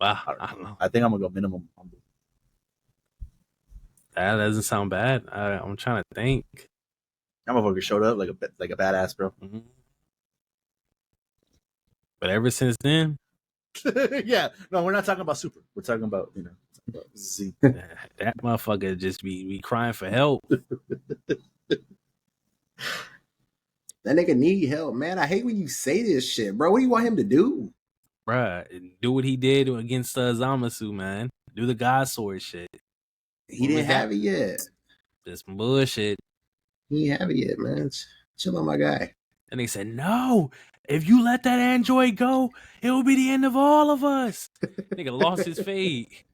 Wow, I don't know. I think I'm going to go minimum. That doesn't sound bad. I'm trying to think. That motherfucker showed up like a badass, bro. Mhm. But ever since then, Yeah, no, we're not talking about Super. We're talking about Z. that motherfucker just be crying for help. That nigga need help, man. I hate when you say this shit, bro. What do you want him to do? Bruh, do what he did against Zamasu, man. Do the God Sword shit. He What didn't was that? have it yet. This bullshit. He didn't have it yet, man. Chill on my guy. And they said, no, if you let that android go, it will be the end of all of us. Nigga lost his fate.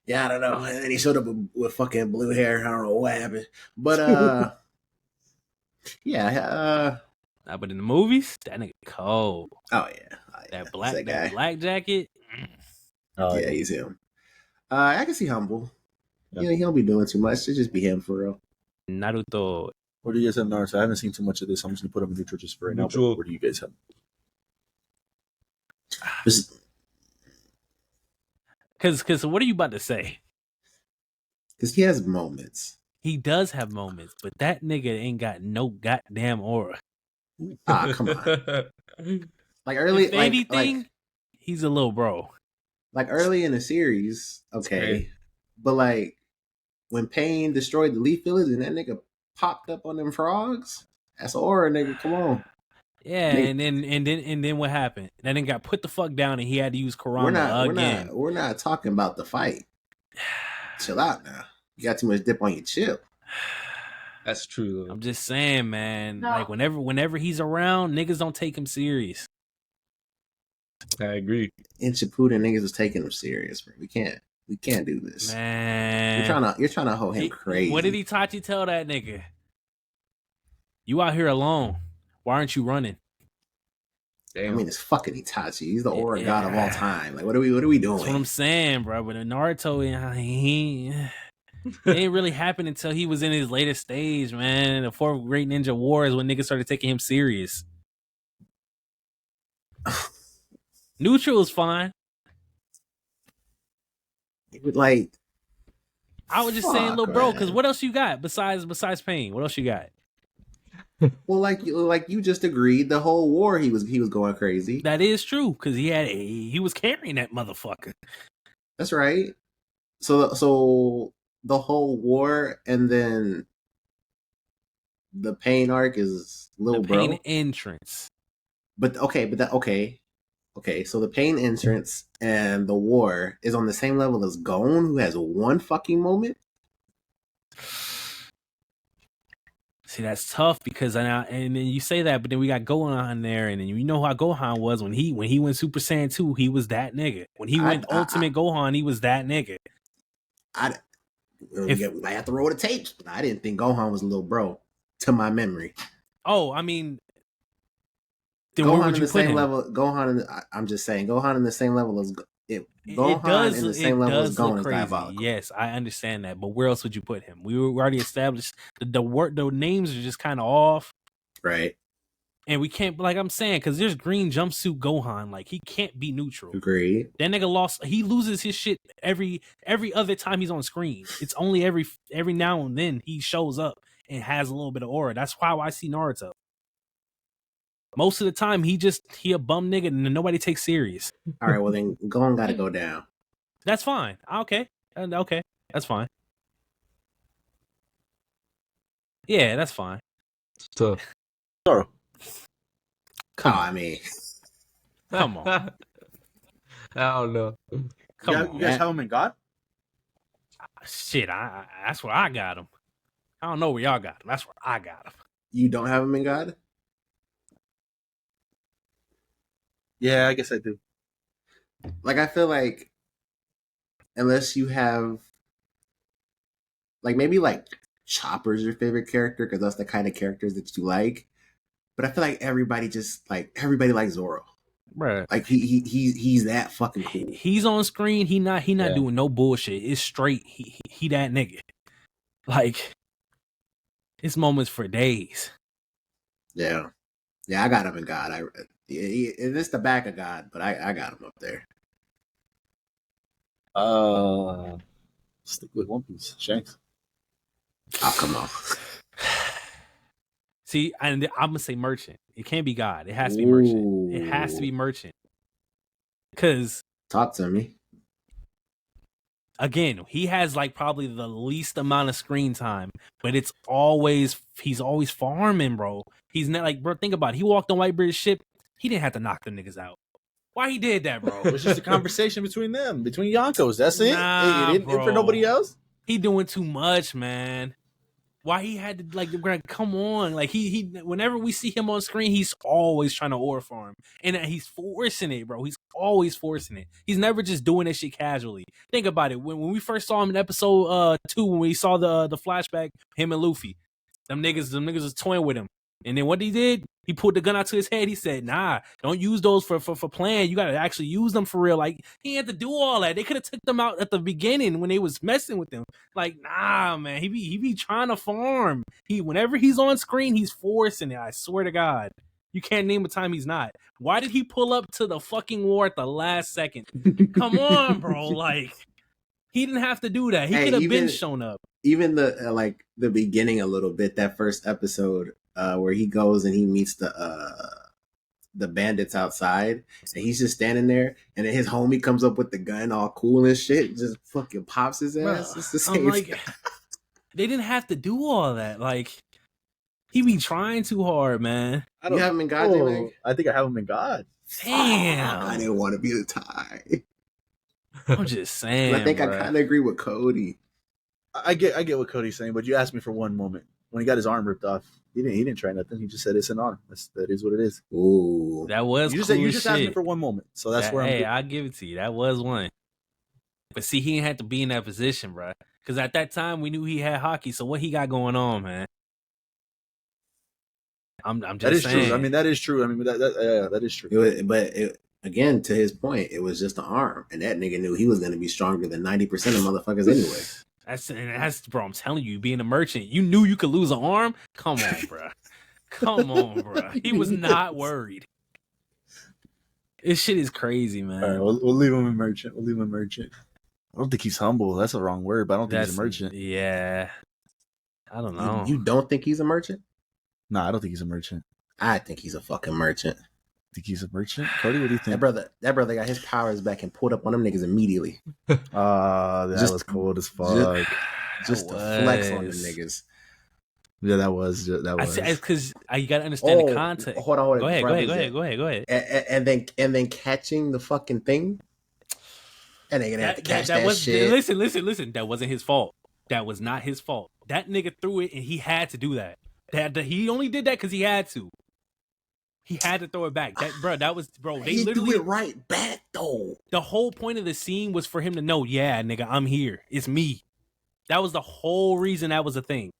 Yeah, I don't know. And then he showed up with fucking blue hair. I don't know what happened. But yeah, Nah, but in the movies, that nigga cold. oh yeah. That That's that guy. black jacket. Oh, yeah, he's him. I can see Humble. Yeah, he don't be doing too much. It just be him for real. Naruto. What do you guys have, Naruto? I haven't seen too much of this. I'm just gonna put him in neutral just for right now. Neutral. But what do you guys have? Cause what are you about to say? Because he has moments. He does have moments, but that nigga ain't got no goddamn aura. Ah, come on. Like early, If anything, he's a little bro. like early in the series, okay, Right. but like when Pain destroyed the Leaf Village and that nigga popped up on them frogs, that's aura, nigga. Come on, Yeah, Nigga. and then what happened? That nigga got put the fuck down, and he had to use Kurama again. we're not talking about the fight. Chill out now. You got too much dip on your chip. That's true. Though. I'm just saying, man. Like whenever he's around, niggas don't take him serious. I agree. In Shippuden, niggas was taking him serious, bro. We can't do this. Man, You're trying to hold him crazy. What did Itachi tell that nigga? You out here alone. Why aren't you running? I Damn. mean, it's fucking Itachi. He's the aura Yeah. god of all time. Like, what are we doing? That's what I'm saying, bro. But in Naruto, he it ain't really happened until he was in his latest stage, man. The Fourth Great Ninja War is when niggas started taking him serious. Neutral is fine. Like, I was just saying, fuck, little bro, man. because what else you got besides Pain? What else you got? Well, like you just agreed, the whole war he was going crazy. That is true, because he was carrying that motherfucker. That's right. So the whole war and then the Pain arc is little The bro. Pain entrance. But okay. So the Pain entrance and the war is on the same level as Gon, who has one fucking moment. See, that's tough because and then you say that, but then we got Gohan there, and then you know how Gohan was when he went Super Saiyan 2, he was that nigga. When he went Ultimate Gohan, he was that nigga. We might have to roll the tapes, but I didn't think Gohan was a little bro, to my memory. Oh, I mean, then where Gohan would in you the put same him? level. I'm just saying, Gohan in the same level as Gohan does, in the same level as Gon look is crazy. diabolical. Yes, I understand that, but where else would you put him? We already established the names are just kind of off, Right? and we can't, like I'm saying, because there's green jumpsuit Gohan, like he can't be neutral. Agreed. That nigga he loses his shit every other time he's on screen. It's only every now and then he shows up and has a little bit of aura. That's how I see Naruto. Most of the time he a bum nigga and nobody takes serious. All right, well then Gon got to go down. That's fine. Okay. Okay. That's fine. Yeah, that's fine. It's tough. Zoro. I mean, Come on. I don't know. Come you on. guys have him in God? Shit, I that's where I got him. I don't know where y'all got him. That's where I got him. you don't have him in God. Yeah, I guess I do. Like I feel like unless you have like maybe like Chopper's your favorite character because that's the kind of characters that you like. But I feel like everybody likes Zoro. Bruh. Like he's that fucking cool. He's on screen. He not Yeah. doing no bullshit. It's straight. He that nigga. Like it's moments for days. Yeah, I got him in God. It's the back of God, but I got him up there. Stick with One Piece. Shanks. Oh, come on. See, and I'm gonna say merchant. It can't be God. It has to be merchant. It has to be merchant. Cause Talk to me. again, he has like probably the least amount of screen time, but he's always farming, bro. He's not like, bro, think about it. He walked on Whitebeard's ship. He didn't have to knock them niggas out. Why he did that, bro? It was just a conversation between Yonkos. That's it. Nah, It didn't for bro. nobody else. He doing too much, man. Why he had to like, bro, come on? Like he whenever we see him on screen, he's always trying to aura farm, and he's forcing it, bro. He's always forcing it. He's never just doing that shit casually. Think about it. When we first saw him in episode 2, when we saw the flashback, him and Luffy, them niggas was toying with him. And then what he did, he pulled the gun out to his head. He said, "Nah, don't use those for playing. You gotta actually use them for real." Like he had to do all that. They could have took them out at the beginning when they was messing with them. Like, nah, man, he be trying to farm. Whenever he's on screen, he's forcing it. I swear to God, you can't name a time he's not. Why did he pull up to the fucking war at the last second? Come on, bro. Like he didn't have to do that. He Hey, could have been even- shown up. Even the like the beginning a little bit, that first episode where he goes and he meets the bandits outside, and he's just standing there, and then his homie comes up with the gun all cool and shit, just fucking pops his ass. It's the I'm same like, thing. they didn't have to do all that. Like he be trying too hard, man. I You have him in God, J-Mag? I think I have him in God. Damn. I didn't want to be the tie. I'm just saying. I think I bruh. kind of agree with Cody. I get what Cody's saying, but you asked me for one moment when he got his arm ripped off. He didn't try nothing. He just said it's an arm. That is what it is. Ooh, That was You just cool you as just asked me shit. for one moment, so that's where I'm. Hey, I'll give it to you. That was one. But see, he didn't have to be in that position, bro. Because at that time, we knew he had hockey. So what he got going on, man? I'm just That is saying. true. I mean, that is true. I mean, that is true. Again, to his point, it was just an arm, and that nigga knew he was going to be stronger than 90% of motherfuckers anyway. That's bro. I'm telling you, being a merchant, you knew you could lose an arm. Come on, bro. Come on, bro. He was not worried. This shit is crazy, man. All right, we'll leave him a merchant. We'll leave him a merchant. I don't think he's humble. That's the wrong word, but I don't think he's a merchant. Yeah. I don't know. You don't think he's a merchant? No, I don't think he's a merchant. I think he's a fucking merchant. Think he's a merchant? Cody, what do you think? That brother got his powers back and pulled up on them niggas immediately. That Just- was cold as fuck. Just to That flex on them was. niggas. Yeah, that was. I said because you gotta understand the context. Hold on. Go ahead. And then catching the fucking thing. And they gonna have to catch that was shit. listen. That wasn't his fault. That was not his fault. That nigga threw it, and he had to do that. He only did that because he had to. He had to throw it back. That was. They He literally. threw it right back though. The whole point of the scene was for him to know, yeah, nigga, I'm here. It's me. That was the whole reason that was a thing.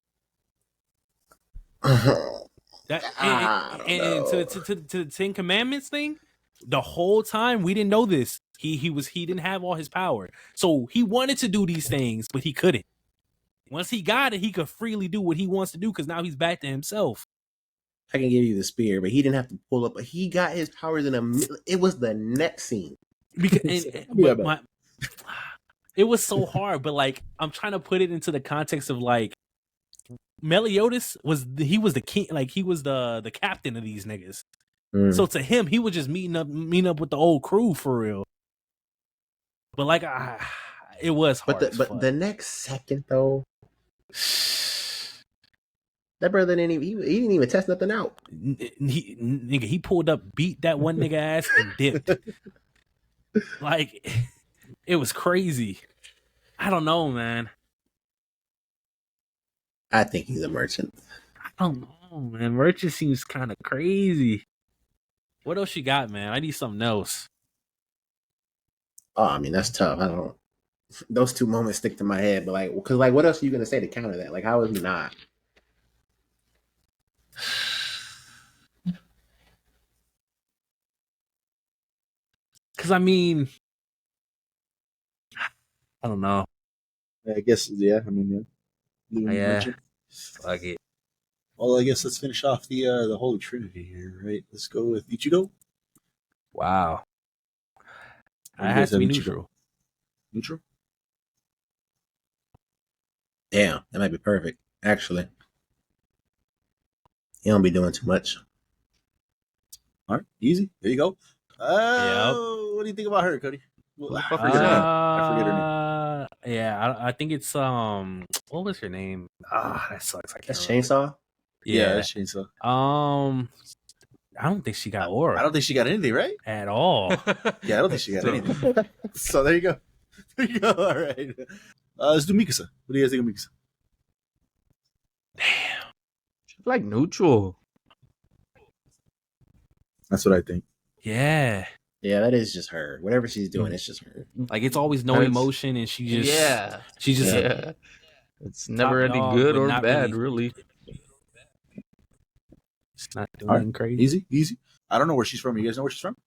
That I don't and know. to the Ten Commandments thing, the whole time we didn't know this. He didn't have all his power, so he wanted to do these things, but he couldn't. Once he got it, he could freely do what he wants to do because now he's back to himself. I can give you the spear, but he didn't have to pull up. But he got his powers in it was the next scene. Because Yeah, it was so hard, but like I'm trying to put it into the context of like Meliodas was the king, like he was the captain of these niggas. So to him, he was just meeting up with the old crew for real. But like it was hard. But the next second though, that brother didn't even he didn't even test nothing out. He pulled up, beat that one nigga ass, and dipped. Like it was crazy. I don't know, man. I think he's a merchant. I don't know, man. Merchant seems kind of crazy. What else you got, man? I need something else. Oh, I mean that's tough. I don't. Those two moments stick to my head, but like, because like, what else are you gonna say to counter that? Like, how is he not? Because I mean, I don't know. I guess. Yeah. I mean, yeah. Leave him a Yeah. merchant. Fuck it. Well, I guess let's finish off the Holy Trinity here, right? Let's go with Ichigo. Wow. Or you I guys have to be have Ichigo? neutral. Neutral. Damn, that might be perfect. Actually, he don't be doing too much. All right, easy. There you go. What do you think about her, Cody? Well, I forget her name. I forget her name. Yeah, I think it's what was her name? That sucks. I can't That's remember. Chainsaw. Yeah. that's Chainsaw. I don't think she got aura I don't think she got anything, right? at all. Yeah, I don't think she got anything. So there you go. There you go. All right. Let's do Mikasa. What do you guys think of Mikasa? Damn. She's like neutral. That's what I think. Yeah. Yeah, that is just her. Whatever she's doing, it's just her. Like it's always no That's- emotion, and she just Yeah. she just Yeah. It's never Top any dog, good but or not bad, really. really. It's not doing All right. anything crazy. Easy, easy. I don't know where she's from. You guys know where she's from?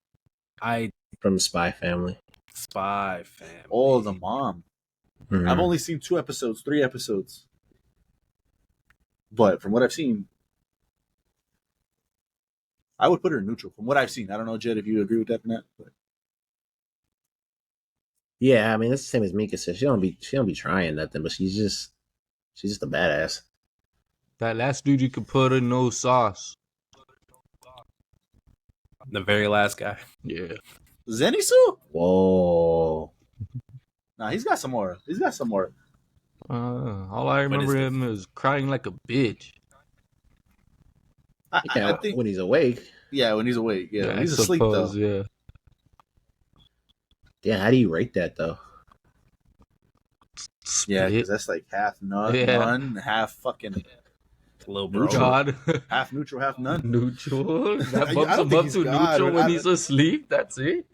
From Spy Family. Spy Family. Oh, the mom. Mhm. I've only seen 3 episodes. But from what I've seen, I would put her in neutral. From what I've seen, I don't know, Jed, if you agree with that or not. But Yeah, I mean it's the same as Mika said. She don't be trying nothing, but she's just a badass. That last dude you could put in no sauce. The very last guy. Yeah. Zenitsu? Whoa. Nah, he's got some more. All I remember him is crying like a bitch. I Yeah, think, when he's awake. yeah, when he's awake. Yeah, when I he's asleep, though. suppose, yeah. Yeah, how do you rate that though? Yeah, Split. because that's like half none, Yeah. half fucking Little bro. Neutral. God. half neutral, half none. Neutral. That I bumps don't him think up he's to God, neutral but when I- he's asleep. That's it.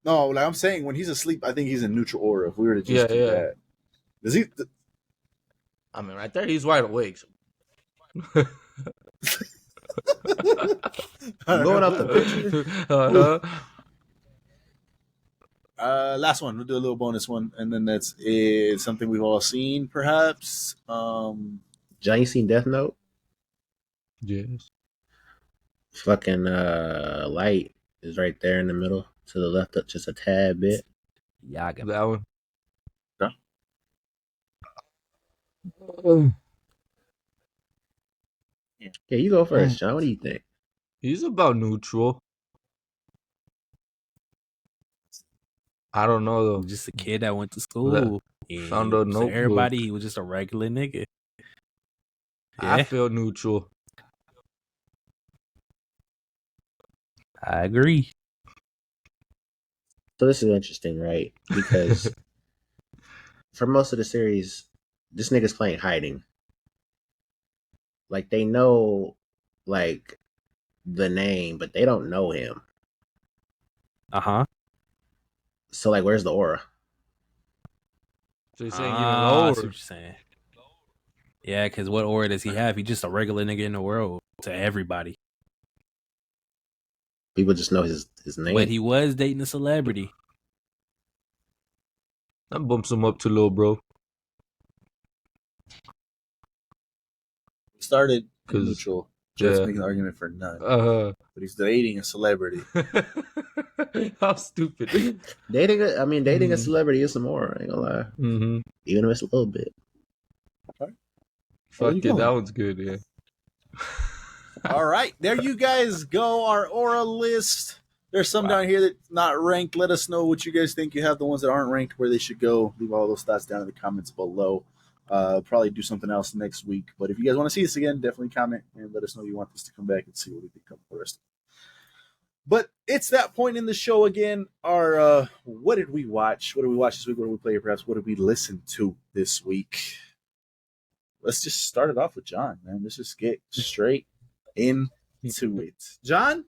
No, like I'm saying, when he's asleep, I think he's in neutral aura. If we were to just Yeah, do yeah. that, does he? I mean, right there, he's wide awake. Going up the picture. Last one. We'll do a little bonus one, and then that's it. Something we've all seen, perhaps. John, you seen Death Note? Yes. Fucking light is right there in the middle to the left, just a tad bit. Yaga. That one. Yeah, you go first, John. What do you think? He's about neutral. I don't know though. Just a kid that went to school. Found a To notebook. everybody, he was just a regular nigga. I Yeah, feel neutral. I agree. So this is interesting, right? Because for most of the series, this nigga's playing hiding. Like they know, like the name, but they don't know him. Uh-huh. So like, where's the aura? So you're saying even I see lower. what you're saying. Yeah, because what aura does he have? He's just a regular nigga in the world to everybody. People just know his name. But he was dating a celebrity. That bumps him up to low, bro. Started 'Cause- neutral. Just yeah. making an argument for none, Uh, but he's dating a celebrity. how stupid. dating a Mhm. celebrity is some aura. I ain't gonna lie, Mm-hmm. even if it's a little bit. Fuck you it, go. that one's good, yeah. All right, there you guys go. Our aura list. There's some down here that's not ranked. Let us know what you guys think. You have the ones that aren't ranked, where they should go. Leave all those thoughts down in the comments below. Probably do something else next week. But if you guys want to see this again, definitely comment and let us know you want this to come back and see what we think of the rest. But it's that point in the show again. Our what did we watch? What did we watch this week? What did we play? Perhaps what did we listen to this week? Let's just start it off with John, man. Let's just get straight into it. John,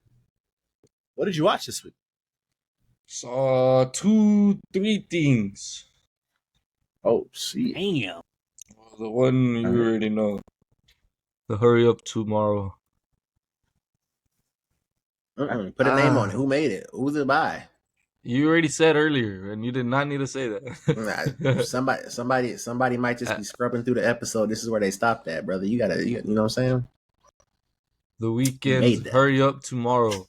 what did you watch this week? Saw 2-3 things. Oh, see. Damn. The one you already know. The Hurry Up Tomorrow. Put a name on it. Who made it? Who's it by? You already said earlier, and you did not need to say that. Nah, somebody might just be scrubbing through the episode. This is where they stopped at, brother. You gotta, you know what I'm saying? The Made Weeknd's that. Hurry Up Tomorrow.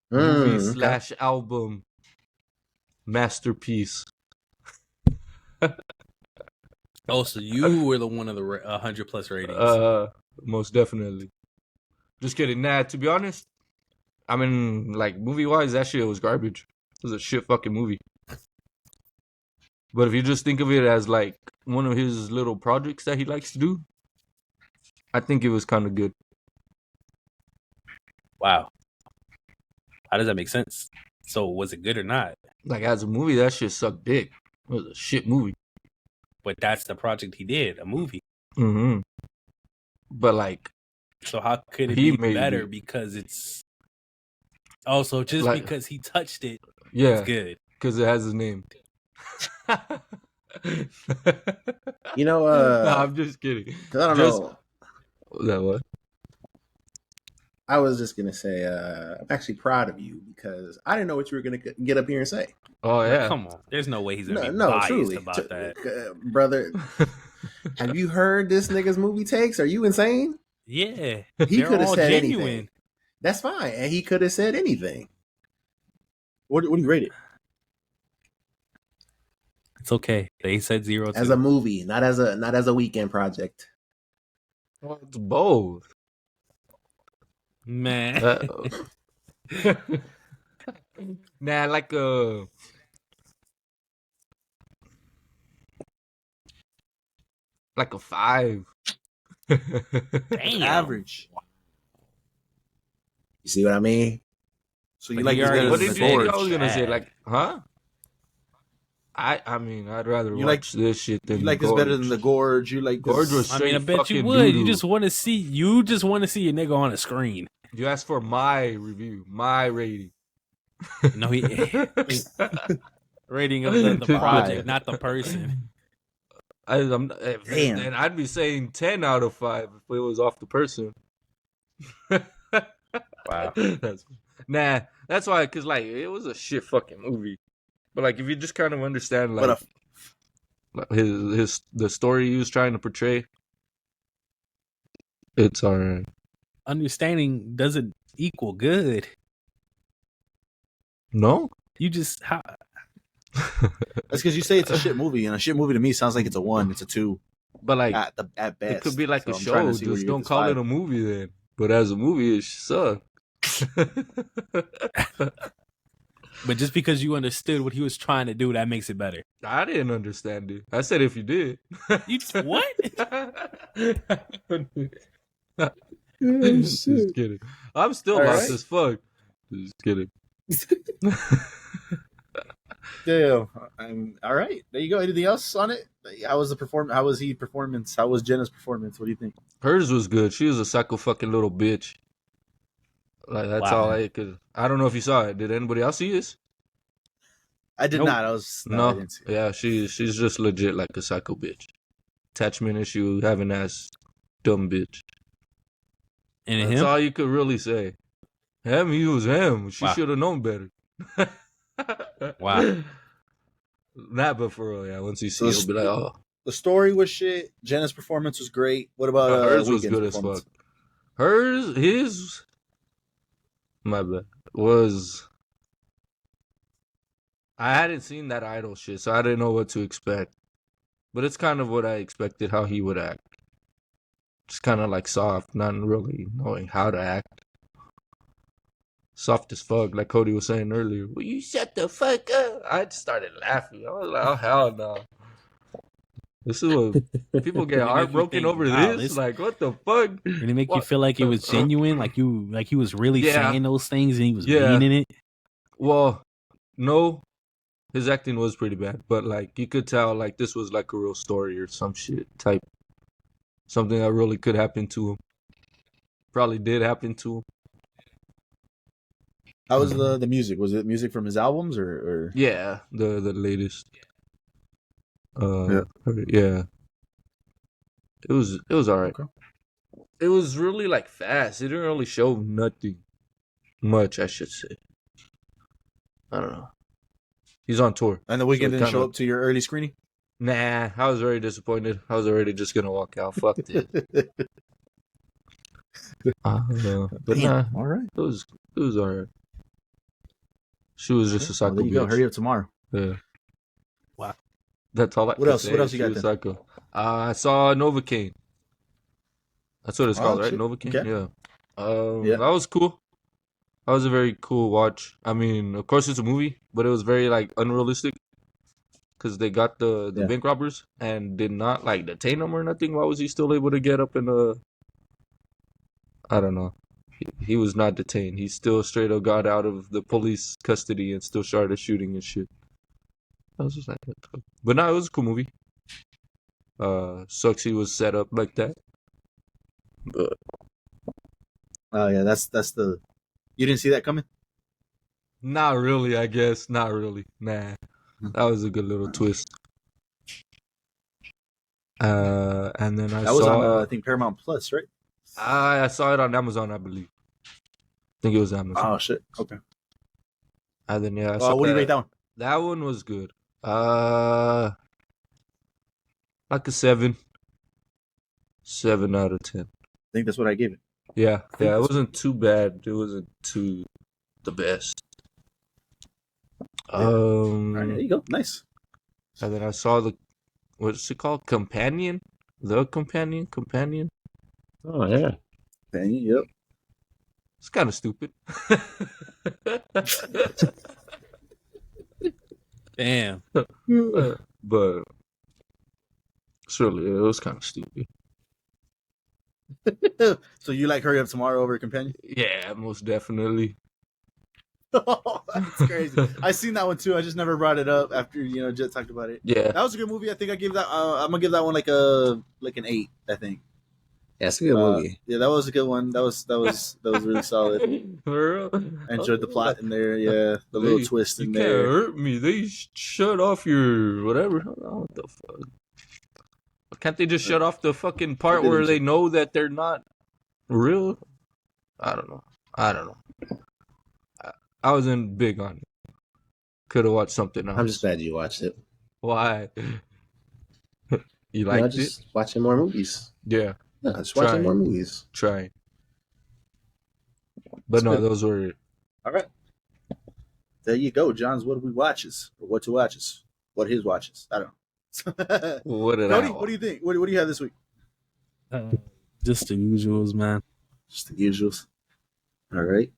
Movie Okay. / album. Masterpiece. Oh, so you were the one of the 100 plus ratings. Most definitely. Just kidding. Nah, to be honest, I mean, like, movie-wise, that shit was garbage. It was a shit fucking movie. But if you just think of it as, like, one of his little projects that he likes to do, I think it was kind of good. Wow. How does that make sense? So was it good or not? Like, as a movie, that shit sucked dick. It was a shit movie. But that's the project he did, a movie. Mm-hmm. But, like, So how could it He be made better it. because it's also just Like- because he touched it, yeah, it's good. because it has his name. You know, Nah, I'm just kidding. 'cause I don't just- know. That what? I was just gonna say, I'm actually proud of you because I didn't know what you were gonna get up here and say. Oh yeah. Come on. There's no way he's gonna No, be no, biased truly, about that. brother. Have you heard this nigga's movie takes? Are you insane? Yeah. He They're could have all said genuine. anything. That's fine, and he could have said anything. What do you rate it? It's okay. They said 0 As too. a movie, not as a weekend project. Well, it's both. Man. Nah, like a like a 5. Damn. Average. You see what I mean? So you But like he this already better What than did the you think Gorge? I was gonna say? Chad. Like, huh? I mean, I'd rather You watch this shit than You like the this better Gorge. than the Gorge? You like Gorge this? was I mean, I straight bet you fucking would. You doo-doo. just want to see a nigga on a screen. You asked for my review, my rating. No, he rating of the project, not the person. Damn. And I'd be saying 10 out of 5 if it was off the person. Wow. That's why, because, like, it was a shit fucking movie. But, like, if you just kind of understand, like, But the story he was trying to portray, it's alright. Understanding doesn't equal good. No? You just that's because you say it's a shit movie, and a shit movie to me sounds like it's a 1, it's a 2 But, like, at best. it could be like So a I'm trying show. to see where Just you get don't this call it vibe. a movie then. But as a movie, it sucked. but just because you understood what he was trying to do, that makes it better. I didn't understand it. I said if you did. You what? Just kidding. I'm still All lost right. as fuck. Just kidding. Yeah, all right. There you go. Anything else on it? How was the performance? How was he performance? How was Jenna's performance? What do you think? Hers was good. She was a psycho fucking little bitch. Like that's Wow. all I could. I don't know if you saw it. Did anybody else see this? I did Nope. not. I was I No. didn't see it. Yeah, she's just legit like a psycho bitch. Attachment issue, having ass, dumb bitch. And That's him? all you could really say. Him, he was him. She Wow. should have known better. Wow. Not but for real, yeah. Once you see So it, you'll be like, oh. The story was shit. Jenna's performance was great. What about Hers was Weeknd's good as performance? fuck. His, my bad, was. I hadn't seen that idol shit, so I didn't know what to expect. But it's kind of what I expected, how he would act. Just kind of like soft, not really knowing how to act. Soft as fuck, like Cody was saying earlier. Will you shut the fuck up? I just started laughing. I was like, oh, hell no. This is what people get It make you heartbroken think, over wow, this? this- Like, what the fuck? Did it make you What feel like it the was fuck? genuine? Like he was really Yeah. saying those things and he was Yeah. meaning it? Well, no, his acting was pretty bad, but like you could tell, like this was like a real story or some shit type, something that really could happen to him. Probably did happen to him. How was the music? Was it music from his albums or? Yeah, the latest. Yeah. It was alright. Okay. It was really like fast. It didn't really show nothing much, I should say. I don't know. He's on tour. And the Weeknd So didn't show kinda- up to your early screening? Nah, I was very disappointed. I was already just gonna walk out. Fuck this. But nah, Damn. All right. it was alright. She was just a psycho Well, there you go. bitch. Hurry up tomorrow. Yeah. Wow. That's all I What can else? say. What else you She got was then? psycho. I saw Novocaine. That's what it's Oh, called, right? shit. Novocaine? Okay. Yeah. Yeah. That was cool. That was a very cool watch. I mean, of course it's a movie, but it was very like unrealistic. Because they got the Yeah. bank robbers and did not like detain him or nothing. Why was he still able to get up in the... I don't know. He was not detained. He still straight up got out of the police custody and still started shooting and shit. I was just like, what the fuck? But no, it was a cool movie. Sucks he was set up like that. But Oh yeah, that's the. You didn't see that coming? not really, I guess. Not really. Nah. That was a good little twist. And then I That was saw... on I think Paramount Plus, right? I saw it on Amazon, I believe. I think it was Amazon. Oh shit. Okay. And then I saw What do you rate that one? That one was good. Like a 7. 7 out of 10. I think that's what I gave it. Yeah, it wasn't too bad. It wasn't too the best. All right, there you go. Nice. And then I saw what's it called? Companion? The Companion? Oh yeah. Yep. It's kind of stupid. Damn. But surely it was kind of stupid. So you like Hurry Up Tomorrow over Companion? Yeah, most definitely. That's crazy. I seen that one too. I just never brought it up after Jet talked about it. Yeah. That was a good movie. I think I gave that. I'm gonna give that one like an 8. I think. Yeah, it's a good movie. Yeah, that was a good one. That was really solid. For real? I enjoyed the plot in there. Yeah, the little twist in you there. can't hurt me. They shut off your whatever. Oh, what the fuck? Can't they just shut off the fucking part where they know that they're not real? I don't know. I wasn't big on it. Could have watched something else. I'm just glad you watched it. Why? You liked just watching more movies. Yeah. Yeah, just watching more movies. Trying. But no, those were all right. There you go, John's. What we watches or what to watches? What his watches? I don't know. What did Cody, what do you think? What do you have this week? Just the usuals, man. Just the usuals. All right.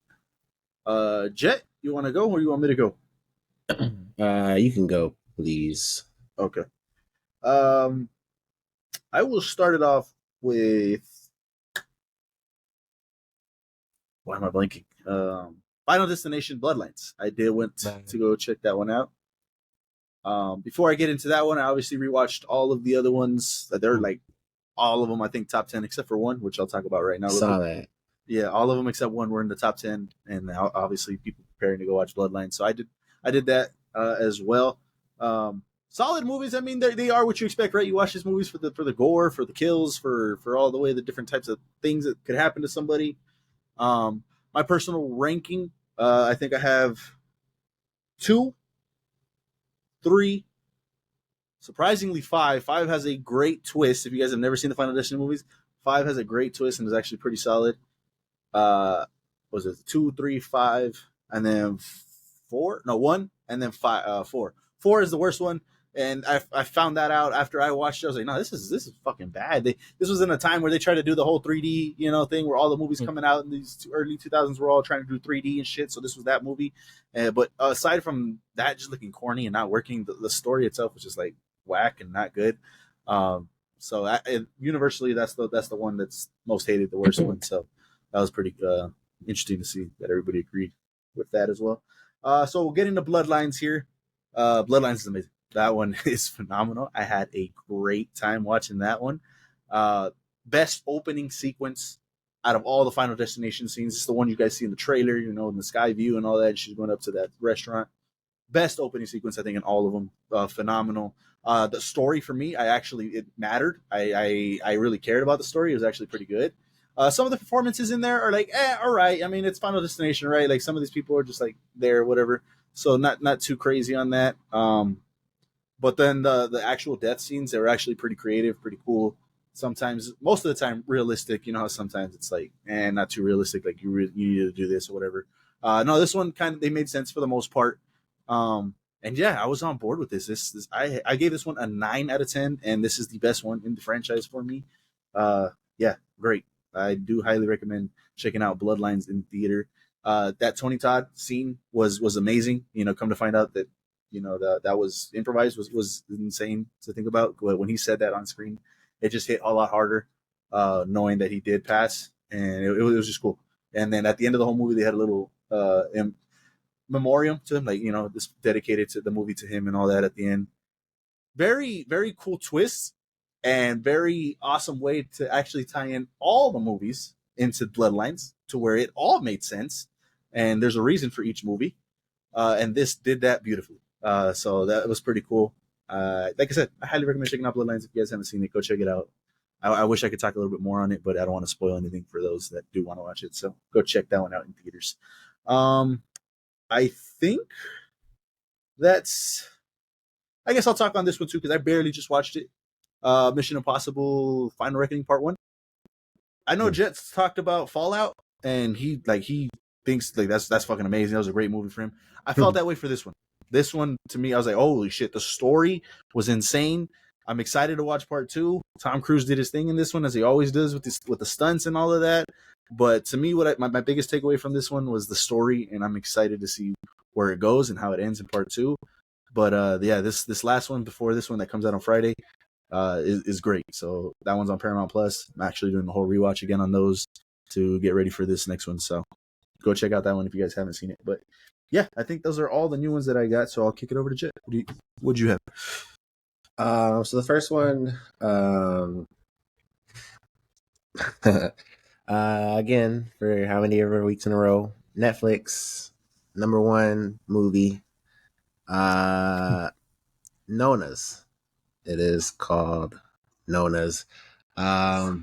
Jet, you want to go or you want me to go? You can go, please. Okay. I will start it off with. Why am I blanking? Final Destination Bloodlines. I went to go check that one out. Before I get into that one, I obviously rewatched all of the other ones. They're like all of them, I think, top 10 except for one, which I'll talk about right now. Saw that. Yeah, all of them except one were in the top 10, and obviously people preparing to go watch Bloodlines. So I did that as well. Solid movies. I mean, they are what you expect, right? You watch these movies for the gore, for the kills, for all the way the different types of things that could happen to somebody. My personal ranking, I think I have 2, 3, surprisingly 5. 5 has a great twist. If you guys have never seen the Final Destination movies, 5 has a great twist and is actually pretty solid. Was it 2, 3, 5, and then 4? No, 1, and then 5. 4. 4 is the worst one, and I found that out after I watched it. I was like, no, this is fucking bad. This was in a time where they tried to do the whole 3D thing where all the movies coming out in these early 2000s were all trying to do 3D and shit. So this was that movie, but aside from that, just looking corny and not working, the story itself was just like whack and not good. So universally, that's the one that's most hated, the worst one. So that was pretty interesting to see that everybody agreed with that as well. So we'll get into Bloodlines here. Bloodlines is amazing. That one is phenomenal. I had a great time watching that one. Best opening sequence out of all the Final Destination scenes. It's the one you guys see in the trailer, in the sky view and all that. She's going up to that restaurant. Best opening sequence, I think, in all of them. Phenomenal. The story for me, it mattered. I really cared about the story. It was actually pretty good. Some of the performances in there are like, all right. I mean, it's Final Destination, right? Like some of these people are just like there, whatever. So not too crazy on that. But then the actual death scenes, they were actually pretty creative, pretty cool. Sometimes, most of the time, realistic. You know how sometimes it's like, not too realistic. Like you need to do this or whatever. No, this one they made sense for the most part. And yeah, I was on board with this. I gave this one a 9 out of 10, and this is the best one in the franchise for me. Yeah, great. I do highly recommend checking out Bloodlines in theater. That Tony Todd scene was amazing. Come to find out that that was improvised was insane to think about. When he said that on screen, it just hit a lot harder, knowing that he did pass, and it was just cool. And then at the end of the whole movie, they had a little memoriam to him, like this dedicated to the movie to him and all that at the end. Very, very cool twist and very awesome way to actually tie in all the movies into Bloodlines to where it all made sense. And there's a reason for each movie. And this did that beautifully. So that was pretty cool. Like I said, I highly recommend checking out Bloodlines. If you guys haven't seen it, go check it out. I wish I could talk a little bit more on it, but I don't want to spoil anything for those that do want to watch it. So go check that one out in theaters. I think that's. I guess I'll talk on this one too because I barely just watched it. Mission Impossible: Final Reckoning Part 1. I know Jet's talked about Fallout, and he thinks like that's fucking amazing. That was a great movie for him. I felt that way for this one. This one to me, I was like, holy shit, the story was insane. I'm excited to watch Part 2. Tom Cruise did his thing in this one, as he always does with the stunts and all of that. But to me, my biggest takeaway from this one was the story, and I'm excited to see where it goes and how it ends in Part 2. But yeah, this last one before this one that comes out on Friday is great. So that one's on Paramount Plus. I'm actually doing the whole rewatch again on those to get ready for this next one. So go check out that one if you guys haven't seen it. But yeah, I think those are all the new ones that I got. So I'll kick it over to Jet. What'd you have? So the first one, again, for how many ever weeks in a row, Netflix, #1 movie, Nona's. It is called Nona's. Yeah,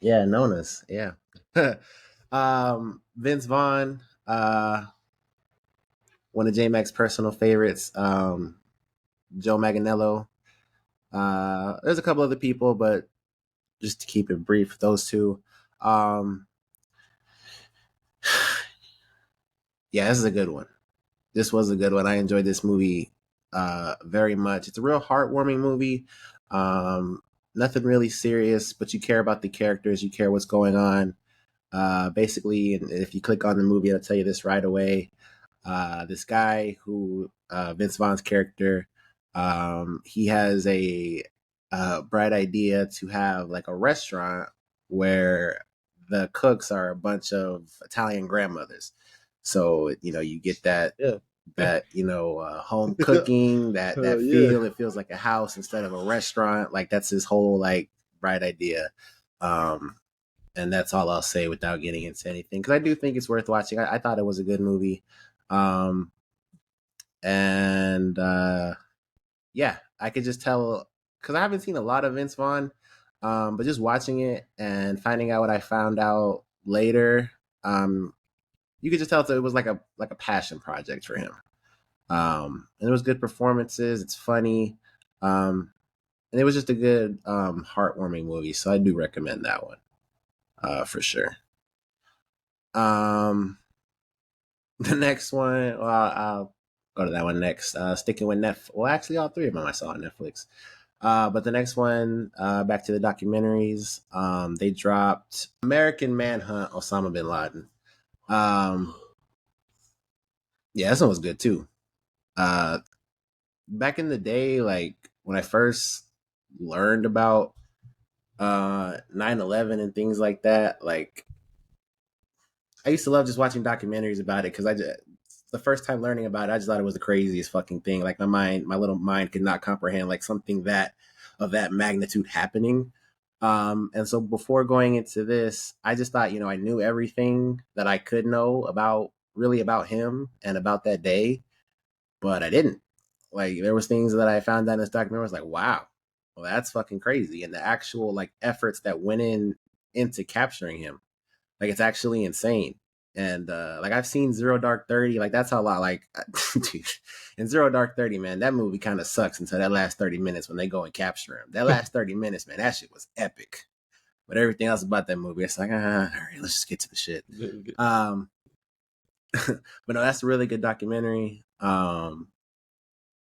Nona's. Yeah. Vince Vaughn, one of J-Mac's personal favorites. Joe Manganiello. There's a couple other people, but just to keep it brief, those two. Yeah, this is a good one. This was a good one. I enjoyed this movie very much. It's a real heartwarming movie. Nothing really serious, but you care about the characters. You care what's going on. Basically, and if you click on the movie, it'll tell you this right away. This guy who, Vince Vaughn's character, he has a bright idea to have like a restaurant where the cooks are a bunch of Italian grandmothers. So, you get that, home cooking, that feel. It feels like a house instead of a restaurant. Like that's his whole like bright idea. And that's all I'll say without getting into anything. Cause I do think it's worth watching. I thought it was a good movie. Yeah, I could just tell, because I haven't seen a lot of Vince Vaughn, but just watching it and finding out what I found out later, you could just tell it was like a passion project for him. And it was good performances. It's funny, and it was just a good, heartwarming movie. So I do recommend that one, for sure. The next one, well, I'll go to that one next. Sticking with Netflix. Well, actually, all three of them I saw on Netflix. But the next one, back to the documentaries. They dropped American Manhunt, Osama bin Laden. Yeah, this one was good too. Back in the day, like when I first learned about 9/11 and things like that, like I used to love just watching documentaries about it because the first time learning about it, I just thought it was the craziest fucking thing. Like my little mind could not comprehend like something of that magnitude happening. And so before going into this, I just thought, I knew everything that I could know about him and about that day, but I didn't. Like there was things that I found out in this documentary. I was like, wow, well, that's fucking crazy. And the actual like efforts that went into capturing him, like it's actually insane. And like I've seen Zero Dark 30, like that's how a lot like dude, in Zero Dark 30, man, that movie kind of sucks until that last 30 minutes when they go and capture him. That last 30 minutes, man, that shit was epic. But everything else about that movie, it's like, all right, let's just get to the shit. But no, that's a really good documentary.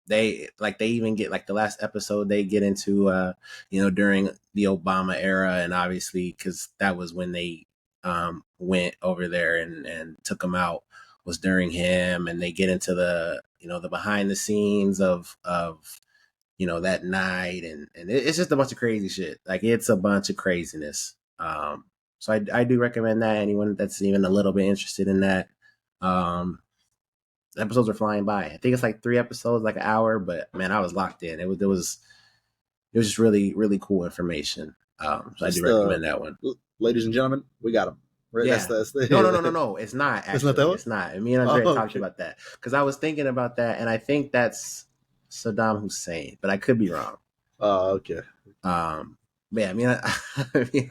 They even get like the last episode they get into during the Obama era, and obviously because that was when they went over there and took him out, was during him, and they get into the the behind the scenes of that night, and it's just a bunch of crazy shit. Like it's a bunch of craziness. So I do recommend that anyone that's even a little bit interested in that. Episodes are flying by. I think it's like 3 episodes, like an hour, but man, I was locked in. It was just really, really cool information. So I do recommend that one. Ladies and gentlemen, we got him. Right? Yeah. That's the... No. It's not. Actually. It's not that one? It's not. Me and Andre talked okay. about that because I was thinking about that, and I think that's Saddam Hussein, but I could be wrong. Oh, okay. But yeah, me and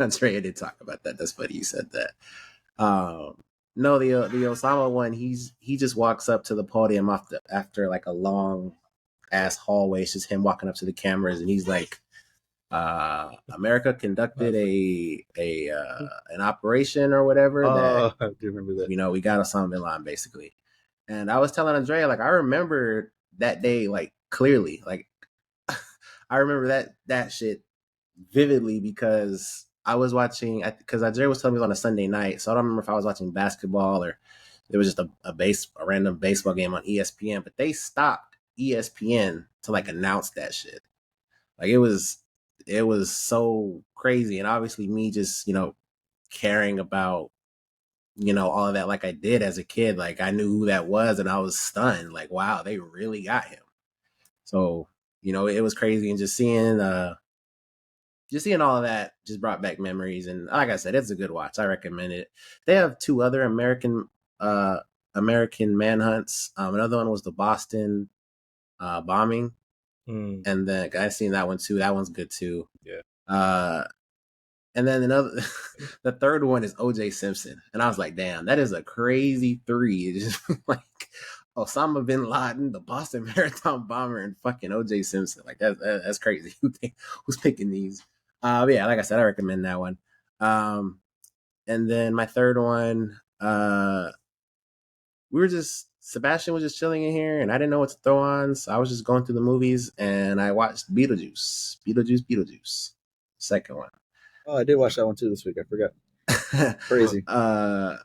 Andrea did talk about that. That's funny you said that. No, the Osama one, he just walks up to the podium after like a long ass hallway. It's just him walking up to the cameras, and he's like, America conducted an operation or whatever that I do remember that. we got Osama bin Laden basically. And I was telling Andrea, like, I remember that day like clearly, like I remember that shit vividly because I was watching, because Andrea was telling me it was on a Sunday night, so I don't remember if I was watching basketball or it was just a random baseball game on ESPN. But they stopped ESPN to like announce that shit. Like it was so crazy, and obviously me just caring about all of that like I did as a kid. Like I knew who that was, and I was stunned. Like wow, they really got him. So it was crazy, and just seeing all of that just brought back memories. And like I said, it's a good watch. I recommend it. They have two other American manhunts. Another one was the Boston bombing, and then I seen that one too. That one's good too. Yeah. And then the third one is O.J. Simpson, and I was like, damn, that is a crazy three. It's just like Osama bin Laden, the Boston Marathon bomber, and fucking O.J. Simpson. Like that's crazy. Who's picking these? But yeah, like I said, I recommend that one. And then my third one, Sebastian was just chilling in here, and I didn't know what to throw on, so I was just going through the movies, and I watched Beetlejuice, second one. Oh, I did watch that one too this week. I forgot. Crazy. I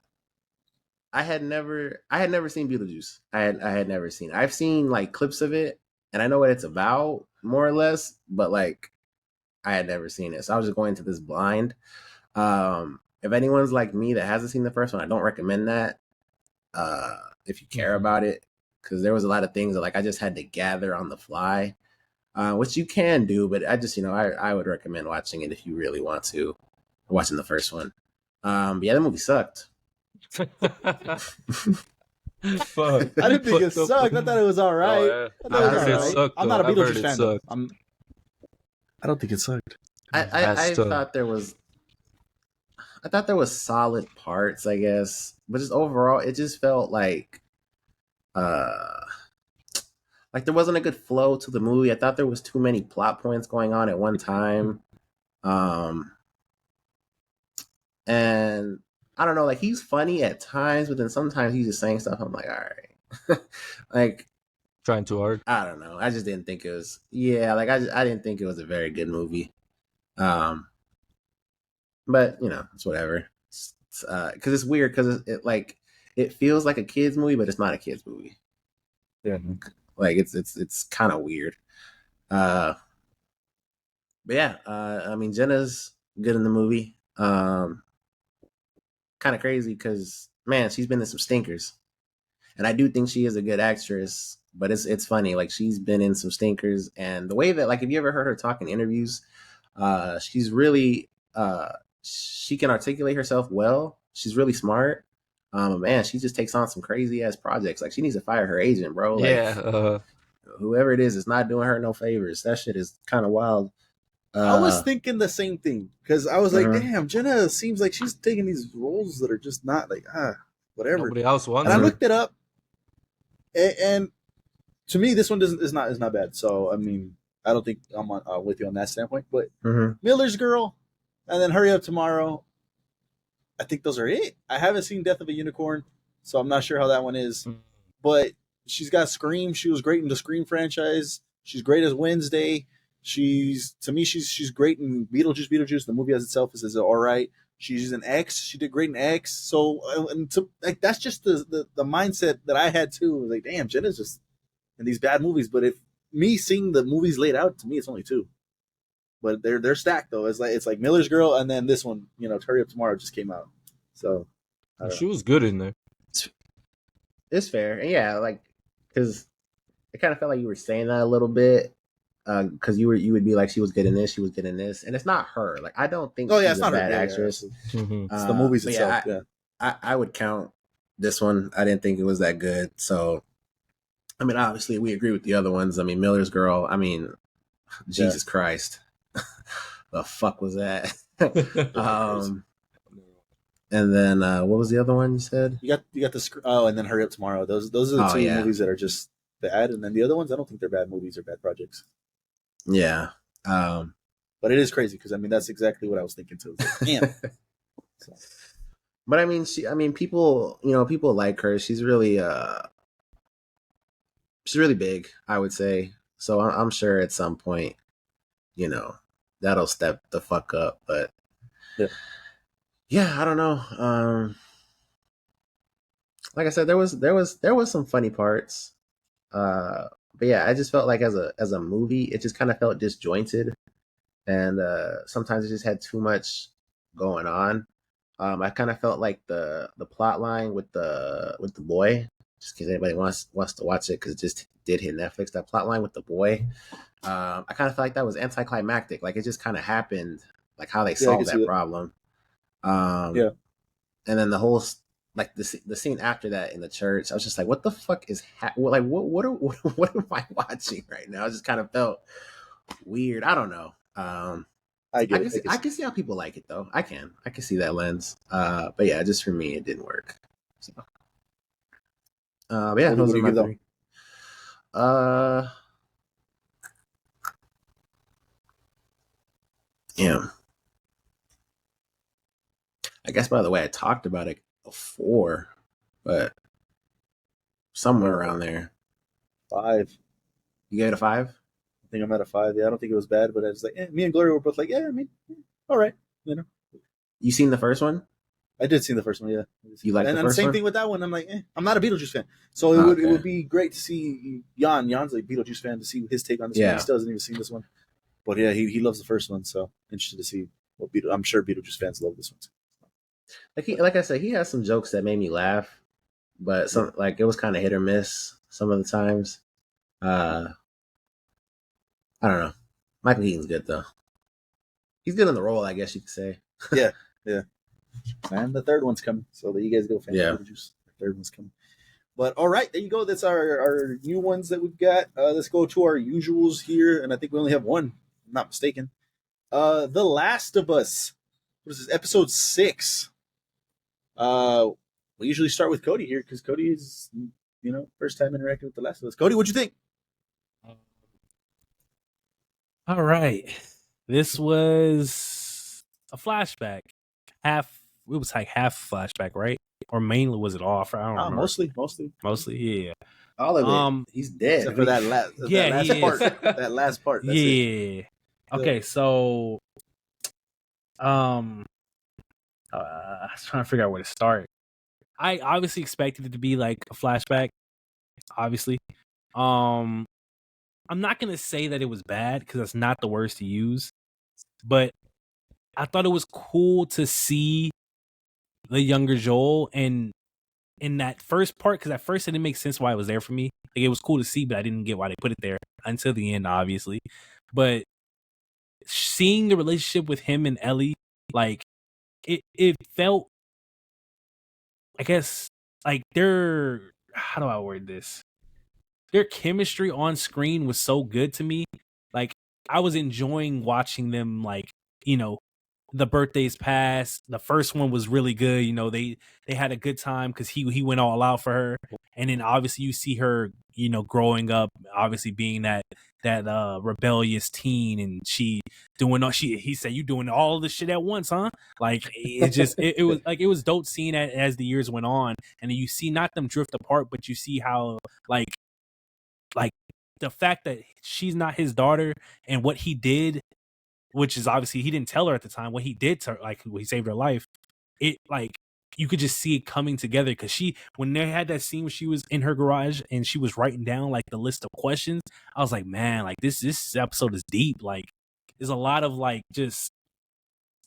had never seen Beetlejuice. I had never seen it. I've seen like clips of it, and I know what it's about more or less, but like I had never seen it, so I was just going into this blind. If anyone's like me that hasn't seen the first one, I don't recommend that. If you care about it, because there was a lot of things that like I just had to gather on the fly, which you can do, but I just I would recommend watching it if you really want to. Watching the first one. But yeah, the movie sucked. Fuck. I didn't think it sucked. I thought it was all right. Oh, yeah. I heard it sucked, I'm not a though. I've heard Beetlejuice it fan. Though. sucked. I don't think it sucked. I thought there was solid parts, I guess, but just overall, it just felt like there wasn't a good flow to the movie. I thought there was too many plot points going on at one time, and I don't know. Like he's funny at times, but then sometimes he's just saying stuff. I'm like, all right, like Trying too hard. I don't know. I just didn't think it was. Yeah, like I didn't think it was a very good movie. But it's whatever. Because it's weird because it feels like a kids movie, but it's not a kids movie. Yeah. Like it's kind of weird. But yeah, I mean Jenna's good in the movie. Kind of crazy because man, she's been in some stinkers, and I do think she is a good actress. But it's funny, like she's been in some stinkers, and the way that like, have you ever heard her talk in interviews? She's really she can articulate herself well. She's really smart. Man, she just takes on some crazy ass projects. Like she needs to fire her agent, bro. Like, Yeah. whoever it is not doing her no favors. That shit is kind of wild. I was thinking the same thing because I was like, Mhm. damn, Jenna seems like she's taking these roles that are just not like whatever. Nobody else wants And I her. looked it up, and to me, this one is not bad. So I mean, I don't think I'm with you on that standpoint. But Miller's Girl, and then Hurry Up Tomorrow. I think those are it. I haven't seen Death of a Unicorn, so I'm not sure how that one is. But she's got Scream. She was great in the Scream franchise. She's great as Wednesday. She's great in Beetlejuice. The movie as itself is all right. She's an X. She did great in X. So like that's just the mindset that I had too. Like, damn, Jenna's just in these bad movies. But if me seeing the movies laid out, to me it's only two. But they're stacked though. It's like Miller's Girl, and then this one, Hurry Up Tomorrow just came out. So She was good in there. It's fair, and yeah, like because it kind of felt like you were saying that a little bit. Because you would be like, she was good in this, and it's not her. Like I don't think she's it's a not bad her. actress. It's the movies but itself. I would count this one. I didn't think it was that good. So, I mean, obviously we agree with the other ones. I mean, Miller's Girl. I mean, Jesus Christ. the fuck was that? Crazy. And then what was the other one you said? You got the and then Hurry Up Tomorrow. Those are the Oh, two yeah. movies that are just bad, and then the other ones I don't think they're bad movies or bad projects. Yeah. But it is crazy because I mean that's exactly what I was thinking too. Damn. So, But I mean, people, people like her. She's really big, I would say. So I'm sure at some point, that'll step the fuck up. But Yeah. yeah, I don't know. Like I said, there was some funny parts. But yeah, I just felt like as a movie, it just kind of felt disjointed, and sometimes it just had too much going on. I kind of felt like the plot line with the boy, just in case anybody wants to watch it, because it just did hit Netflix. That plot line with the boy, I kind of felt like that was anticlimactic. Like it just kind of happened, like how they solved that problem. Yeah. And then the whole like the scene after that in the church, I was just like, what the fuck is like what am I watching right now? It just kind of felt weird. I don't know. I can see how people like it though. I can see that lens. But yeah, just for me, it didn't work. So, but yeah, those are my three. Yeah. I guess by the way, I talked about it before, but somewhere around there. 5. You gave it a 5? I think I'm at a 5. Yeah, I don't think it was bad, but I was like, me and Gloria were both like, yeah, I mean, all right, You seen the first one? I did see the first one, yeah. You like the first one? And the same thing with that one. I'm like, I'm not a Beetlejuice fan, so it would be great to see Jan's like Beetlejuice fan to see his take on this one. He still hasn't even seen this one, but yeah, he loves the first one, so interested to see what I'm sure Beetlejuice fans love this one too. Like I said, he has some jokes that made me laugh, but some like it was kind of hit or miss some of the times. I don't know. Michael Keaton's good though. He's good in the role, I guess you could say. Yeah. And the third one's coming, so there you guys go, fans. Yeah. The third one's coming. But all right, there you go. That's our new ones that we've got. Let's go to our usuals here, and I think we only have one, if I'm not mistaken. The Last of Us. What is this? Episode 6. We usually start with Cody here because Cody is, first time interacting with The Last of Us. Cody, what'd you think? All right, this was a flashback. It was like half flashback, right? Or mainly was it off? I don't remember. Mostly, yeah. All of it. He's dead. Except for that last part. That last part. That's it. Okay, so I was trying to figure out where to start. I obviously expected it to be like a flashback. Obviously, I'm not gonna say that it was bad because that's not the words to use, but I thought it was cool to see the younger Joel, and in that first part, because at first it didn't make sense why it was there for me. Like it was cool to see, but I didn't get why they put it there until the end, obviously. But seeing the relationship with him and Ellie, like it felt, I guess, like how do I word this? Their chemistry on screen was so good to me. Like I was enjoying watching them, like, the birthdays pass. The first one was really good. They had a good time because he went all out for her. And then obviously you see her, growing up, obviously being that rebellious teen, and she doing he said, you doing all this shit at once, huh? Like it just it was like it was dope seeing that as the years went on, and then you see not them drift apart, but you see how like the fact that she's not his daughter and what he did, which is obviously he didn't tell her at the time what he did to her, like he saved her life. It like you could just see it coming together because when they had that scene where she was in her garage and she was writing down like the list of questions, I was like, man, like this episode is deep. Like there's a lot of like just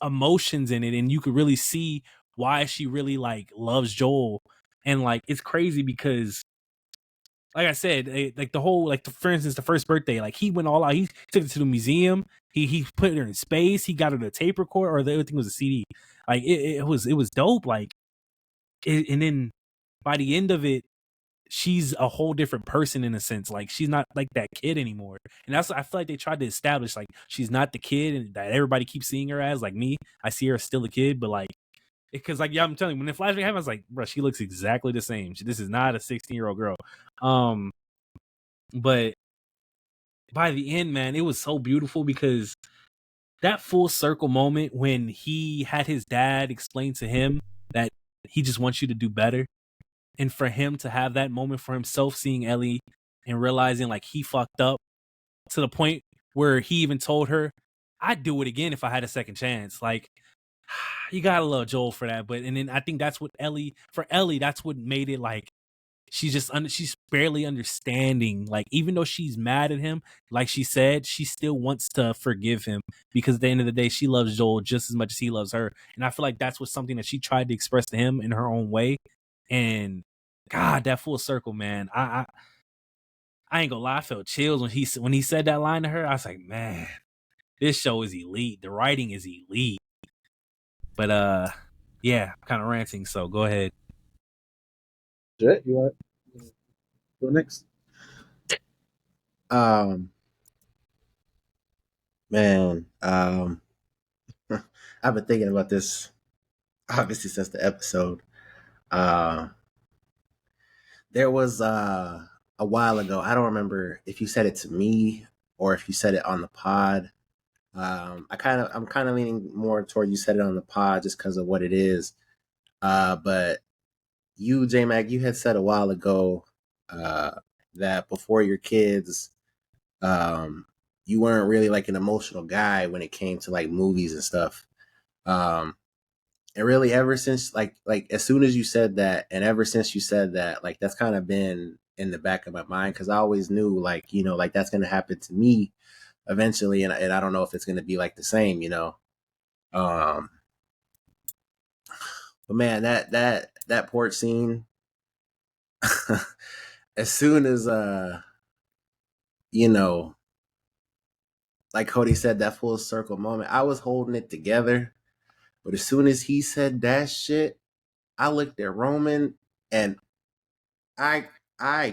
emotions in it, and you could really see why she really like loves Joel. And like it's crazy because, like I said, like the whole, like for instance, the first birthday, like he went all out. He took it to the museum. He put her in space. He got her the tape recorder, or the other thing was a CD. Like it was dope. Like, and then by the end of it, she's a whole different person in a sense. Like she's not like that kid anymore. And that's I feel like they tried to establish like she's not the kid and that everybody keeps seeing her as. Like me, I see her as still a kid, but like because like yeah, I'm telling you, when the flashback happened, I was like, bro, she looks exactly the same. This is not a 16-year-old girl. But by the end, man, it was so beautiful because that full circle moment when he had his dad explain to him that he just wants you to do better. And for him to have that moment for himself, seeing Ellie and realizing like he fucked up to the point where he even told her, I'd do it again if I had a second chance. Like, you gotta love Joel for that. But, and then I think that's what for Ellie, that's what made it like, she's barely understanding. Like, even though she's mad at him, like she said, she still wants to forgive him because at the end of the day, she loves Joel just as much as he loves her. And I feel like that's something that she tried to express to him in her own way. And God, that full circle, man. I ain't gonna lie, I felt chills when he said that line to her. I was like, man, this show is elite. The writing is elite. But yeah, I'm kind of ranting, so go ahead. Jet, you want to go next? Man, I've been thinking about this obviously since the episode. There was a while ago, I don't remember if you said it to me or if you said it on the pod. I'm kind of leaning more toward you said it on the pod just because of what it is. But you, J Mac, you had said a while ago that before your kids, you weren't really like an emotional guy when it came to like movies and stuff. And really ever since like as soon as you said that, and ever since you said that, like that's kind of been in the back of my mind because I always knew like, you know, like that's gonna happen to me eventually, and I don't know if it's gonna be like the same, you know. But man, that porch scene, as soon as you know, like Cody said, that full circle moment, I was holding it together. But as soon as he said that shit, I looked at Roman and I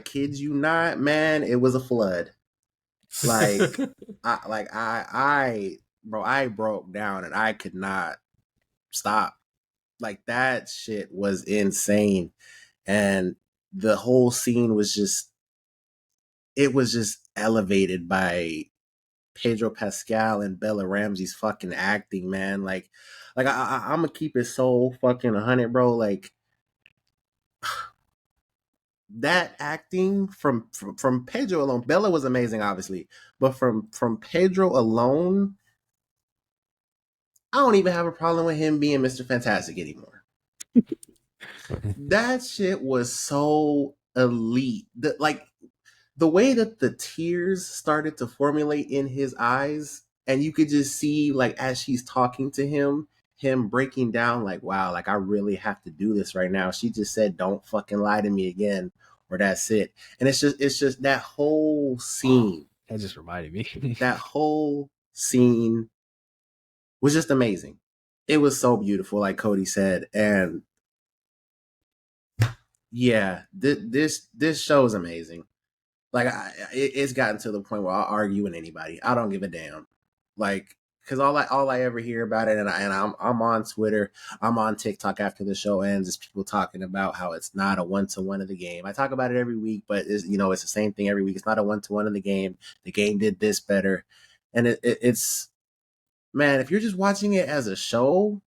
kid you not, man, it was a flood. Like I broke down and I could not stop. Like that shit was insane. And the whole scene was just elevated by Pedro Pascal and Bella Ramsey's fucking acting, man. Like I'm gonna keep it so fucking 100, bro. Like that acting from Pedro alone. Bella was amazing, obviously, but from Pedro alone, I don't even have a problem with him being Mr. Fantastic anymore. That shit was so elite. The way that the tears started to formulate in his eyes, and you could just see like as she's talking to him breaking down like, wow, like I really have to do this right now. She just said, don't fucking lie to me again, or that's it. And it's just that whole scene. That just reminded me. That whole scene was just amazing. It was so beautiful, like Cody said. And yeah, this show is amazing. Like it's gotten to the point where I'll argue with anybody. I don't give a damn. Like, because all I ever hear about it, and I'm on Twitter, I'm on TikTok after the show ends, is people talking about how it's not a 1-to-1 of the game. I talk about it every week, but it's the same thing every week. It's not a 1-to-1 of the game. The game did this better, and it's man, if you're just watching it as a show,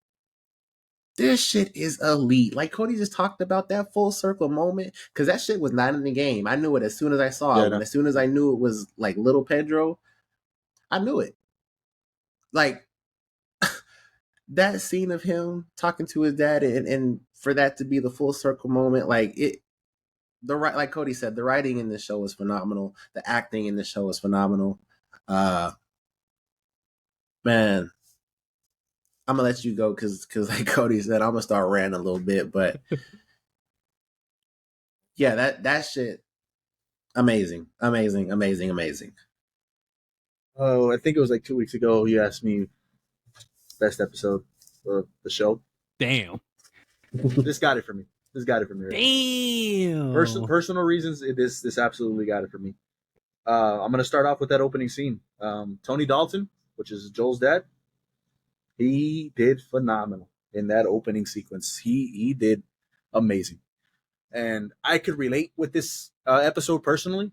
this shit is elite. Like Cody just talked about that full circle moment, because that shit was not in the game. I knew it as soon as I saw it. And as soon as I knew it was like little Pedro, I knew it. Like that scene of him talking to his dad, and for that to be the full circle moment, like like Cody said, the writing in this show was phenomenal. The acting in this show was phenomenal. Man, I'm gonna let you go because like Cody said, I'm gonna start ranting a little bit, but yeah, that shit, amazing. Oh, I think it was like 2 weeks ago. You asked me best episode of the show. Damn, This got it for me. This got it for me. Right? Damn. Personal reasons, this absolutely got it for me. I'm gonna start off with that opening scene. Tony Dalton, which is Joel's dad, he did phenomenal in that opening sequence. He did amazing, and I could relate with this episode personally,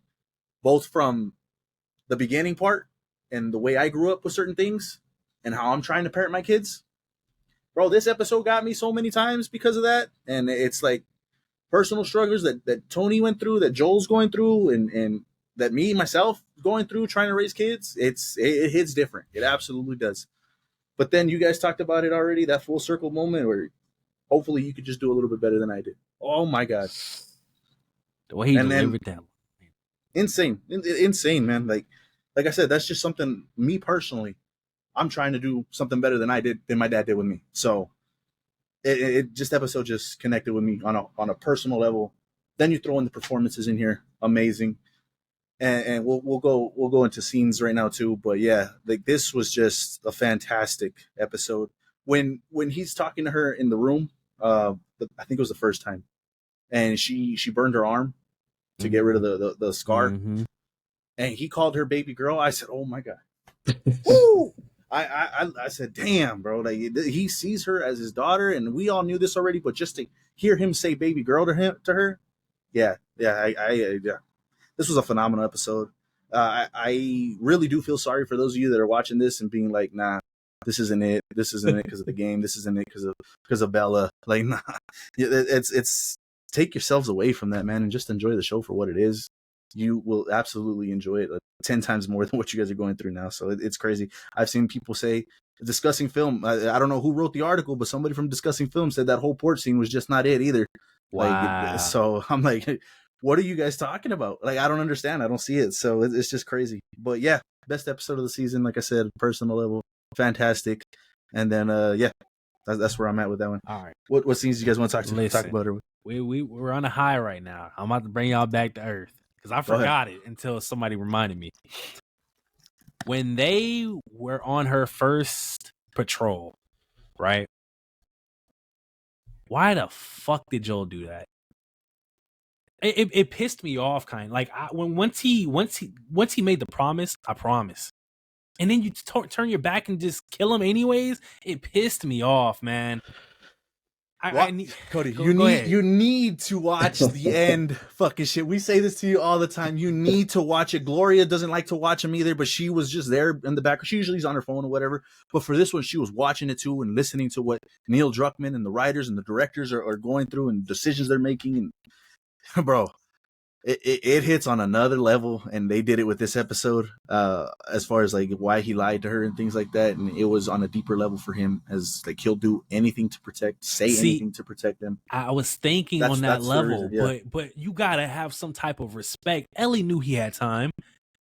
both from the beginning part and the way I grew up with certain things, and how I'm trying to parent my kids. Bro, this episode got me so many times because of that, and it's like personal struggles that Tony went through, that Joel's going through, and that me myself going through trying to raise kids. It hits different. It absolutely does. But then you guys talked about it already, that full circle moment where hopefully you could just do a little bit better than I did. Oh my God. The way he delivered that. Insane, man. Like I said, that's just something, me personally, I'm trying to do something better than my dad did with me. So it just episode just connected with me on a personal level. Then you throw in the performances in here, amazing. And we'll go into scenes right now too. But yeah, like this was just a fantastic episode. When he's talking to her in the room, I think it was the first time, and she burned her arm to get rid of the scar, and he called her baby girl. I said, "Oh my God!" Woo! I said, "Damn, bro!" Like he sees her as his daughter, and we all knew this already, but just to hear him say "baby girl" to her, yeah. This was a phenomenal episode. I really do feel sorry for those of you that are watching this and being like, "Nah, this isn't it. This isn't it because of the game. This isn't it because of Bella." Like, nah, it's take yourselves away from that, man, and just enjoy the show for what it is. You will absolutely enjoy it 10 times more than what you guys are going through now. So it's crazy. I've seen people say discussing film. I don't know who wrote the article, but somebody from Discussing Film said that whole porch scene was just not it either. Wow. Like, so I'm like, what are you guys talking about? Like, I don't understand. I don't see it. So it's just crazy. But yeah, best episode of the season. Like I said, personal level, fantastic. And then yeah, that's where I'm at with that one. All right. What scenes you guys want to talk about? We're on a high right now. I'm about to bring y'all back to earth because I forgot it until somebody reminded me. When they were on her first patrol, right? Why the fuck did Joel do that? It pissed me off, kind of like once he made the promise, I promise, and then you turn your back and just kill him anyways. It pissed me off, man. Cody, ahead. You need to watch the end fucking shit. We say this to you all the time. You need to watch it. Gloria doesn't like to watch them either, but she was just there in the back. She usually is on her phone or whatever. But for this one, she was watching it too and listening to what Neil Druckmann and the writers and the directors are going through and decisions they're making. And bro, it hits on another level, and they did it with this episode as far as like why he lied to her and things like that, and it was on a deeper level for him, as like he'll do anything to anything to protect them. I was thinking on that level, reason, yeah. but you gotta have some type of respect. Ellie knew he had time.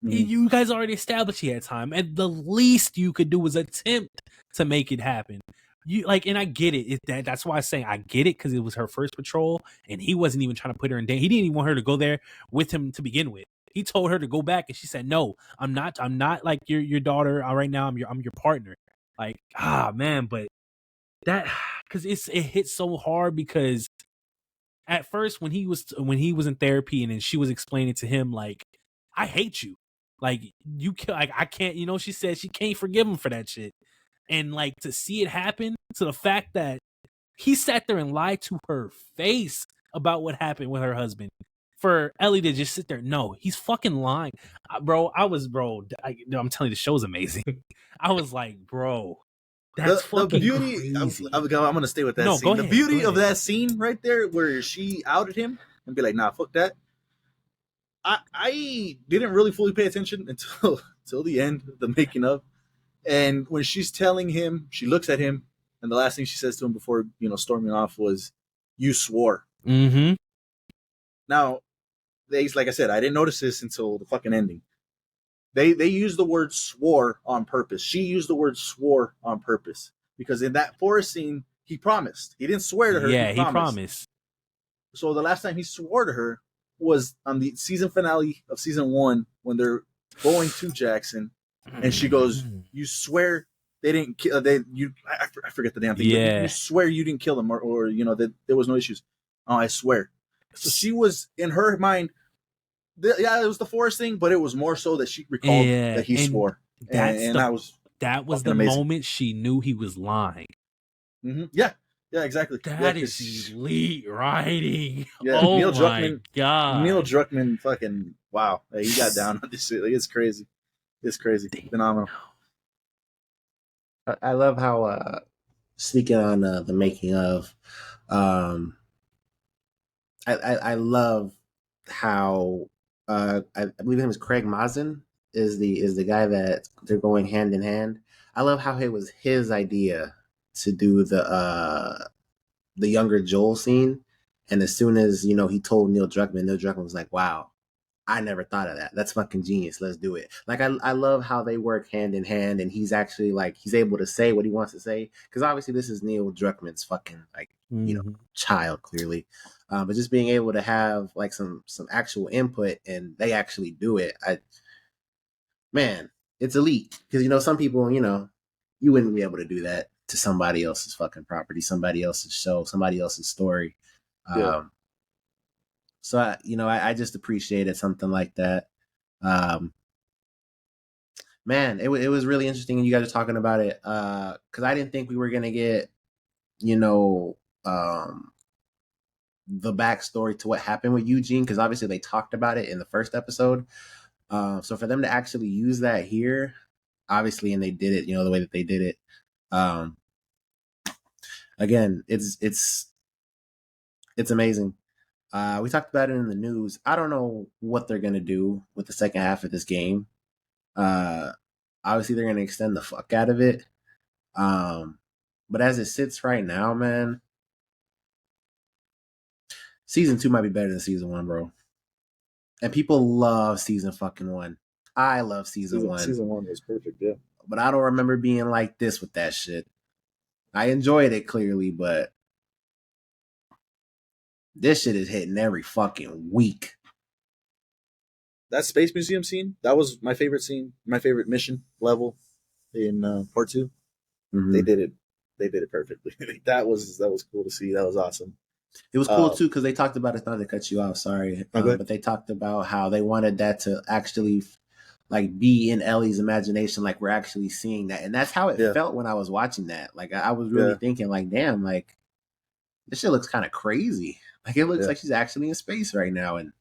Mm-hmm. You guys already established he had time, and the least you could do was attempt to make it happen. You like, and I get it. That's why I'm saying I get it, because it was her first patrol, and he wasn't even trying to put her in danger. He didn't even want her to go there with him to begin with. He told her to go back, and she said, "No, I'm not. I'm not like your daughter right now. I'm your partner." Like, man, but that, because it hit so hard, because at first when he was in therapy and then she was explaining to him like, "I hate you, like you like I can't," she said she can't forgive him for that shit. And like to see it happen, to the fact that he sat there and lied to her face about what happened with her husband, for Ellie to just sit there. No, he's fucking lying, bro. I'm telling you, the show's amazing. I was like, bro, that's fucking the beauty. crazy. I'm gonna stay with that scene. Go ahead, the beauty of that scene right there, where she outed him and be like, "Nah, fuck that." I didn't really fully pay attention until the end of the making of. And when she's telling him, she looks at him, and the last thing she says to him before, storming off was, "You swore." Mm-hmm. Now, like I said, I didn't notice this until the fucking ending. They use the word swore on purpose. She used the word swore on purpose, because in that forest scene, he promised. He didn't swear to her. Yeah, he promised. So the last time he swore to her was on the season finale of season 1, when they're going to Jackson. And she goes, "You swear they didn't kill I forget the damn thing. Yeah. You swear you didn't kill them, or that there was no issues." Oh, I swear. So she was in her mind. Yeah, it was the forest thing, but it was more so that she recalled Yeah, that he and swore, that's and that was that was fucking the amazing. moment she knew he was lying. Yeah, exactly. That Yeah, is elite writing. yeah, Oh Neil my Neil god. Druckmann, fucking wow, he got down on this shit. Like, it's crazy. It's crazy, phenomenal. I love how speaking on the making of, I love how I believe his name is Craig Mazin is the guy that they're going hand in hand. I love how it was his idea to do the younger Joel scene, and as soon as he told Neil Druckmann was like, "Wow, I never thought of that. That's fucking genius. Let's do it." Like I love how they work hand in hand, and he's actually like he's able to say what he wants to say because obviously this is Neil Druckmann's fucking like child clearly, but just being able to have like some actual input and they actually do it. Man, it's elite because some people you wouldn't be able to do that to somebody else's fucking property, somebody else's show, somebody else's story. Yeah. So I just appreciated something like that. Man, it was really interesting, and you guys are talking about it because I didn't think we were gonna get the backstory to what happened with Eugene because obviously they talked about it in the first episode. So for them to actually use that here, obviously, and they did it, the way that they did it. Again, it's amazing. We talked about it in the news. I don't know what they're gonna do with the second half of this game. Obviously, they're gonna extend the fuck out of it. But as it sits right now, man, season 2 might be better than season 1, bro. And people love season fucking 1. I love season 1. Season 1 was perfect, yeah. But I don't remember being like this with that shit. I enjoyed it clearly, but this shit is hitting every fucking week. That Space Museum scene, that was my favorite scene, my favorite mission level in part 2. Mm-hmm. They did it perfectly. that was cool to see. That was awesome. It was cool too because they talked about it. Not to cut you off, sorry, but they talked about how they wanted that to actually like be in Ellie's imagination, like we're actually seeing that, and that's how it felt when I was watching that. Like I was really thinking, like, damn, like this shit looks kind of crazy. Like it looks like she's actually in space right now, and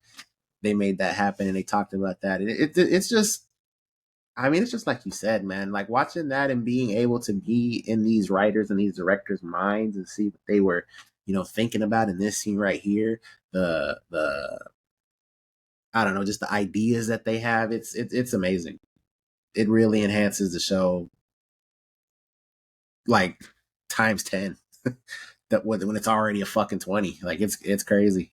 they made that happen, and they talked about that. And it's just, I mean, it's just like you said, man. Like watching that and being able to be in these writers and these directors' minds and see what they were, thinking about in this scene right here. The I don't know, just the ideas that they have. It's amazing. It really enhances the show like times 10. That when it's already a fucking 20. Like it's crazy.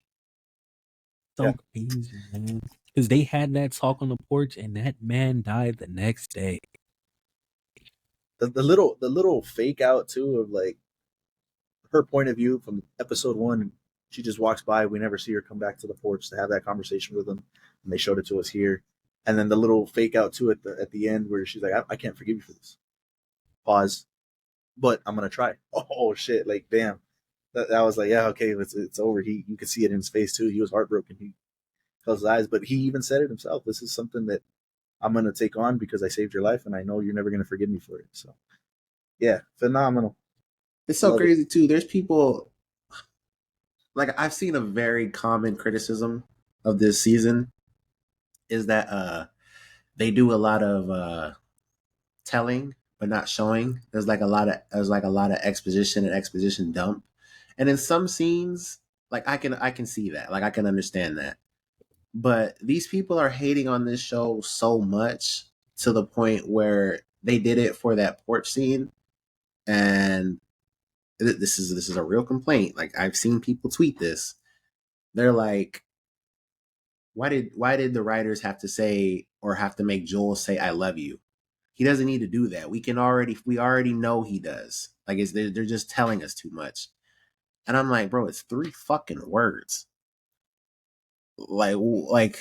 So crazy, man. Because they had that talk on the porch, and that man died the next day. The little fake out too of like her point of view from episode 1. She just walks by. We never see her come back to the porch to have that conversation with him, and they showed it to us here. And then the little fake out too at the end where she's like, I can't forgive you for this. Pause, but I'm gonna try. Oh shit! Like damn, that was like, yeah, okay, it's over. You could see it in his face too. He was heartbroken. He closed his eyes, but he even said it himself. This is something that I'm gonna take on because I saved your life, and I know you're never gonna forgive me for it. So, yeah, phenomenal. It's so crazy too. There's people like I've seen a very common criticism of this season is that they do a lot of telling but not showing. There's like a lot of exposition and exposition dump. And in some scenes, like I can see that. Like I can understand that. But these people are hating on this show so much to the point where they did it for that porch scene, and this is a real complaint. Like I've seen people tweet this. They're like, why did the writers have to say or have to make Joel say I love you? He doesn't need to do that. We already know he does. Like they're just telling us too much. And I'm like, bro, it's 3 fucking words. Like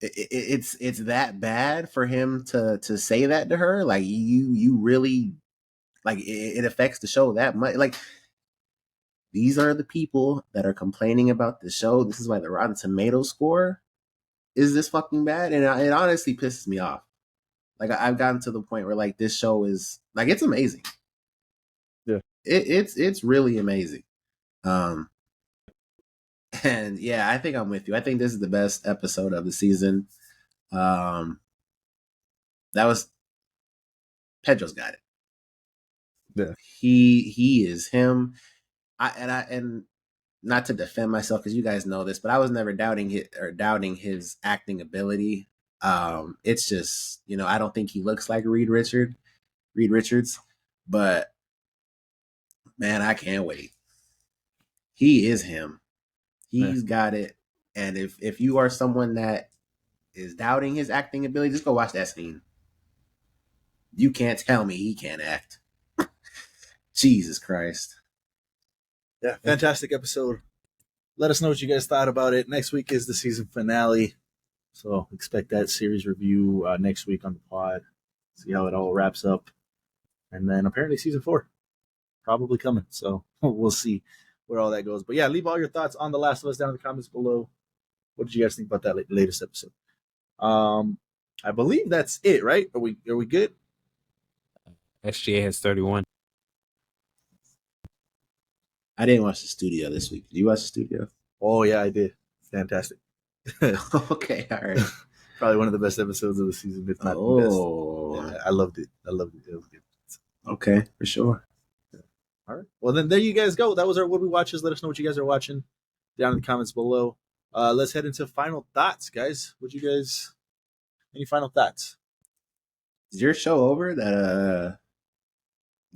it's that bad for him to say that to her. Like you really like it affects the show that much. Like these are the people that are complaining about the show. This is why the Rotten Tomato score is this fucking bad, and it honestly pisses me off. Like I've gotten to the point where like this show is like it's amazing. Yeah, it's really amazing. And yeah, I think I'm with you. I think this is the best episode of the season. That was Pedro's got it. Yeah, he is him. And not to defend myself because you guys know this, but I was never doubting his acting ability. It's just, you know, I don't think he looks like Reed Richards, but man, I can't wait. He is him. He's got it. And if you are someone that is doubting his acting ability, just go watch that scene. You can't tell me he can't act. Jesus Christ. Yeah, fantastic episode. Let us know what you guys thought about it. Next week is the season finale, so expect that series review next week on the pod. See how it all wraps up, and then apparently season 4 probably coming. So we'll see where all that goes. But yeah, leave all your thoughts on The Last of Us down in the comments below. What did you guys think about that latest episode? I believe that's it, right? Are we good? SGA has 31. I didn't watch the studio this week. Did you watch the studio? Oh yeah, I did. Fantastic. Okay, all right. Probably one of the best episodes of the season, if not the best. Yeah, I loved it. It was good. Okay, for sure. All right. Well, then there you guys go. That was our What We Watches. Let us know what you guys are watching down in the comments below. Let's head into final thoughts, guys. Any final thoughts? Is your show over? That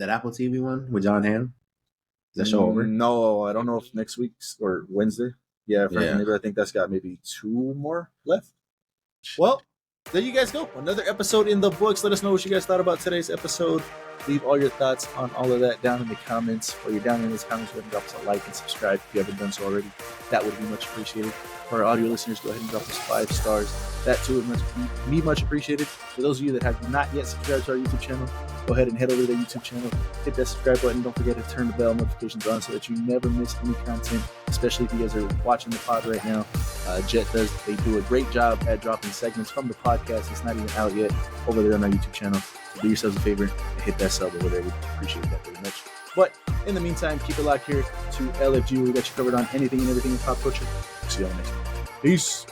Apple TV one with John Hamm? Is that show over? No, I don't know if next week's or Wednesday. Yeah, Friday neighbor. I think that's got maybe 2 more left. Well, there you guys go. Another episode in the books. Let us know what you guys thought about today's episode. Leave all your thoughts on all of that down in the comments. While you're down in those comments, go ahead and drop us a like and subscribe if you haven't done so already. That would be much appreciated. For our audio listeners, go ahead and drop us 5 stars. That too would be much appreciated. For those of you that have not yet subscribed to our YouTube channel, go ahead and head over to the YouTube channel, hit that subscribe button. Don't forget to turn the bell notifications on so that you never miss any content, especially if you guys are watching the pod right now. They do a great job at dropping segments from the podcast. It's not even out yet over there on our YouTube channel. So do yourselves a favor and hit that sub over there. We appreciate that very much. But in the meantime, keep it locked here to LFG. We got you covered on anything and everything in pop culture. See you all next time. Peace.